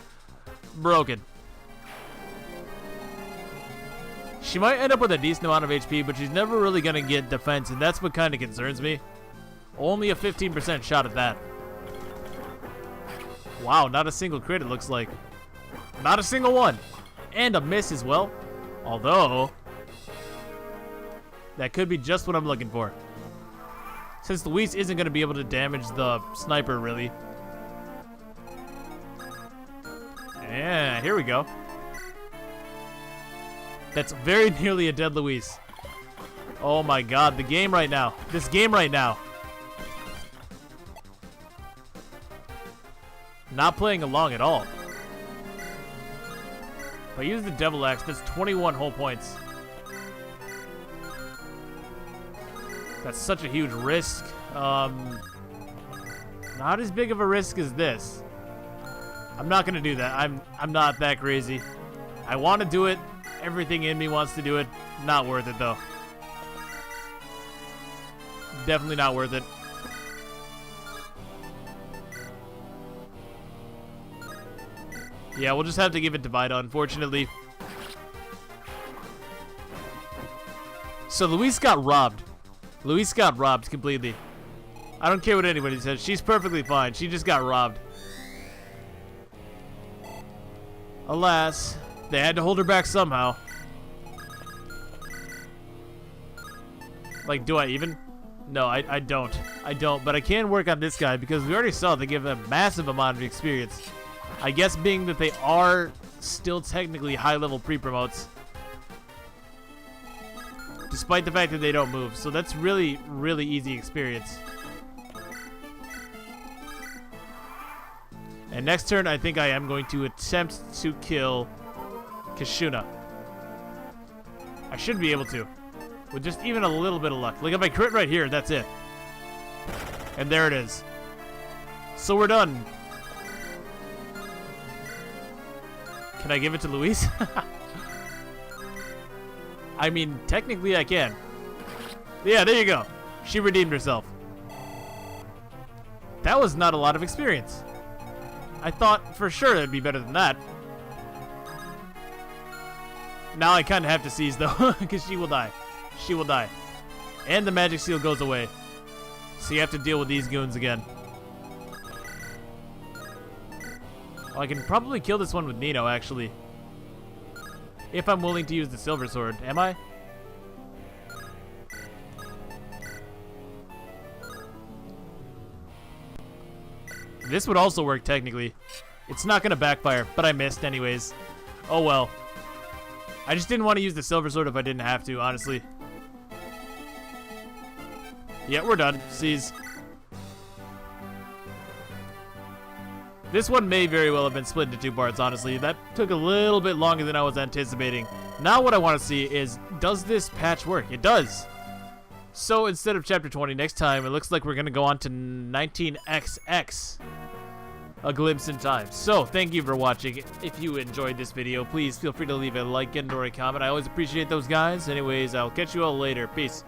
Broken. She might end up with a decent amount of HP, but she's never really going to get defense, and that's what kind of concerns me. Only a 15% shot at that. Wow, not a single crit, it looks like. Not a single one. And a miss as well. Although, that could be just what I'm looking for. Since Louise isn't going to be able to damage the sniper, really. Yeah, here we go. That's very nearly a dead Louise. Oh my god, the game right now. This game right now. Not playing along at all. If I use the Devil Axe, that's 21 whole points. That's such a huge risk. Not as big of a risk as this. I'm not gonna do that. I'm not that crazy. I want to do it. Everything in me wants to do it. Not worth it, though. Definitely not worth it. Yeah, we'll just have to give it to Vida, unfortunately. So Louise got robbed. Louise got robbed completely. I don't care what anybody says. She's perfectly fine. She just got robbed. Alas, they had to hold her back somehow. Like, do I even? No, I don't. I don't, but I can work on this guy because we already saw they give a massive amount of experience. I guess being that they are still technically high-level pre-promotes. Despite the fact that they don't move. So that's really, really easy experience. And next turn, I think I am going to attempt to kill Kashuna. I should be able to. With just even a little bit of luck. Like if I crit right here, that's it. And there it is. So we're done. Can I give it to Louise? I mean, technically I can. Yeah, there you go. She redeemed herself. That was not a lot of experience. I thought for sure it'd be better than that. Now I kind of have to seize though, because she will die. She will die. And the magic seal goes away. So you have to deal with these goons again. Well, I can probably kill this one with Nino, actually. If I'm willing to use the silver sword. Am I? This would also work, technically. It's not going to backfire, but I missed anyways. Oh well. I just didn't want to use the silver sword if I didn't have to, honestly. Yeah, we're done. Seize. This one may very well have been split into two parts, honestly. That took a little bit longer than I was anticipating. Now what I want to see is, does this patch work? It does. So instead of Chapter 20 next time, it looks like we're going to go on to 19XX. A glimpse in time. So, thank you for watching. If you enjoyed this video, please feel free to leave a like and or a comment. I always appreciate those guys. Anyways, I'll catch you all later. Peace.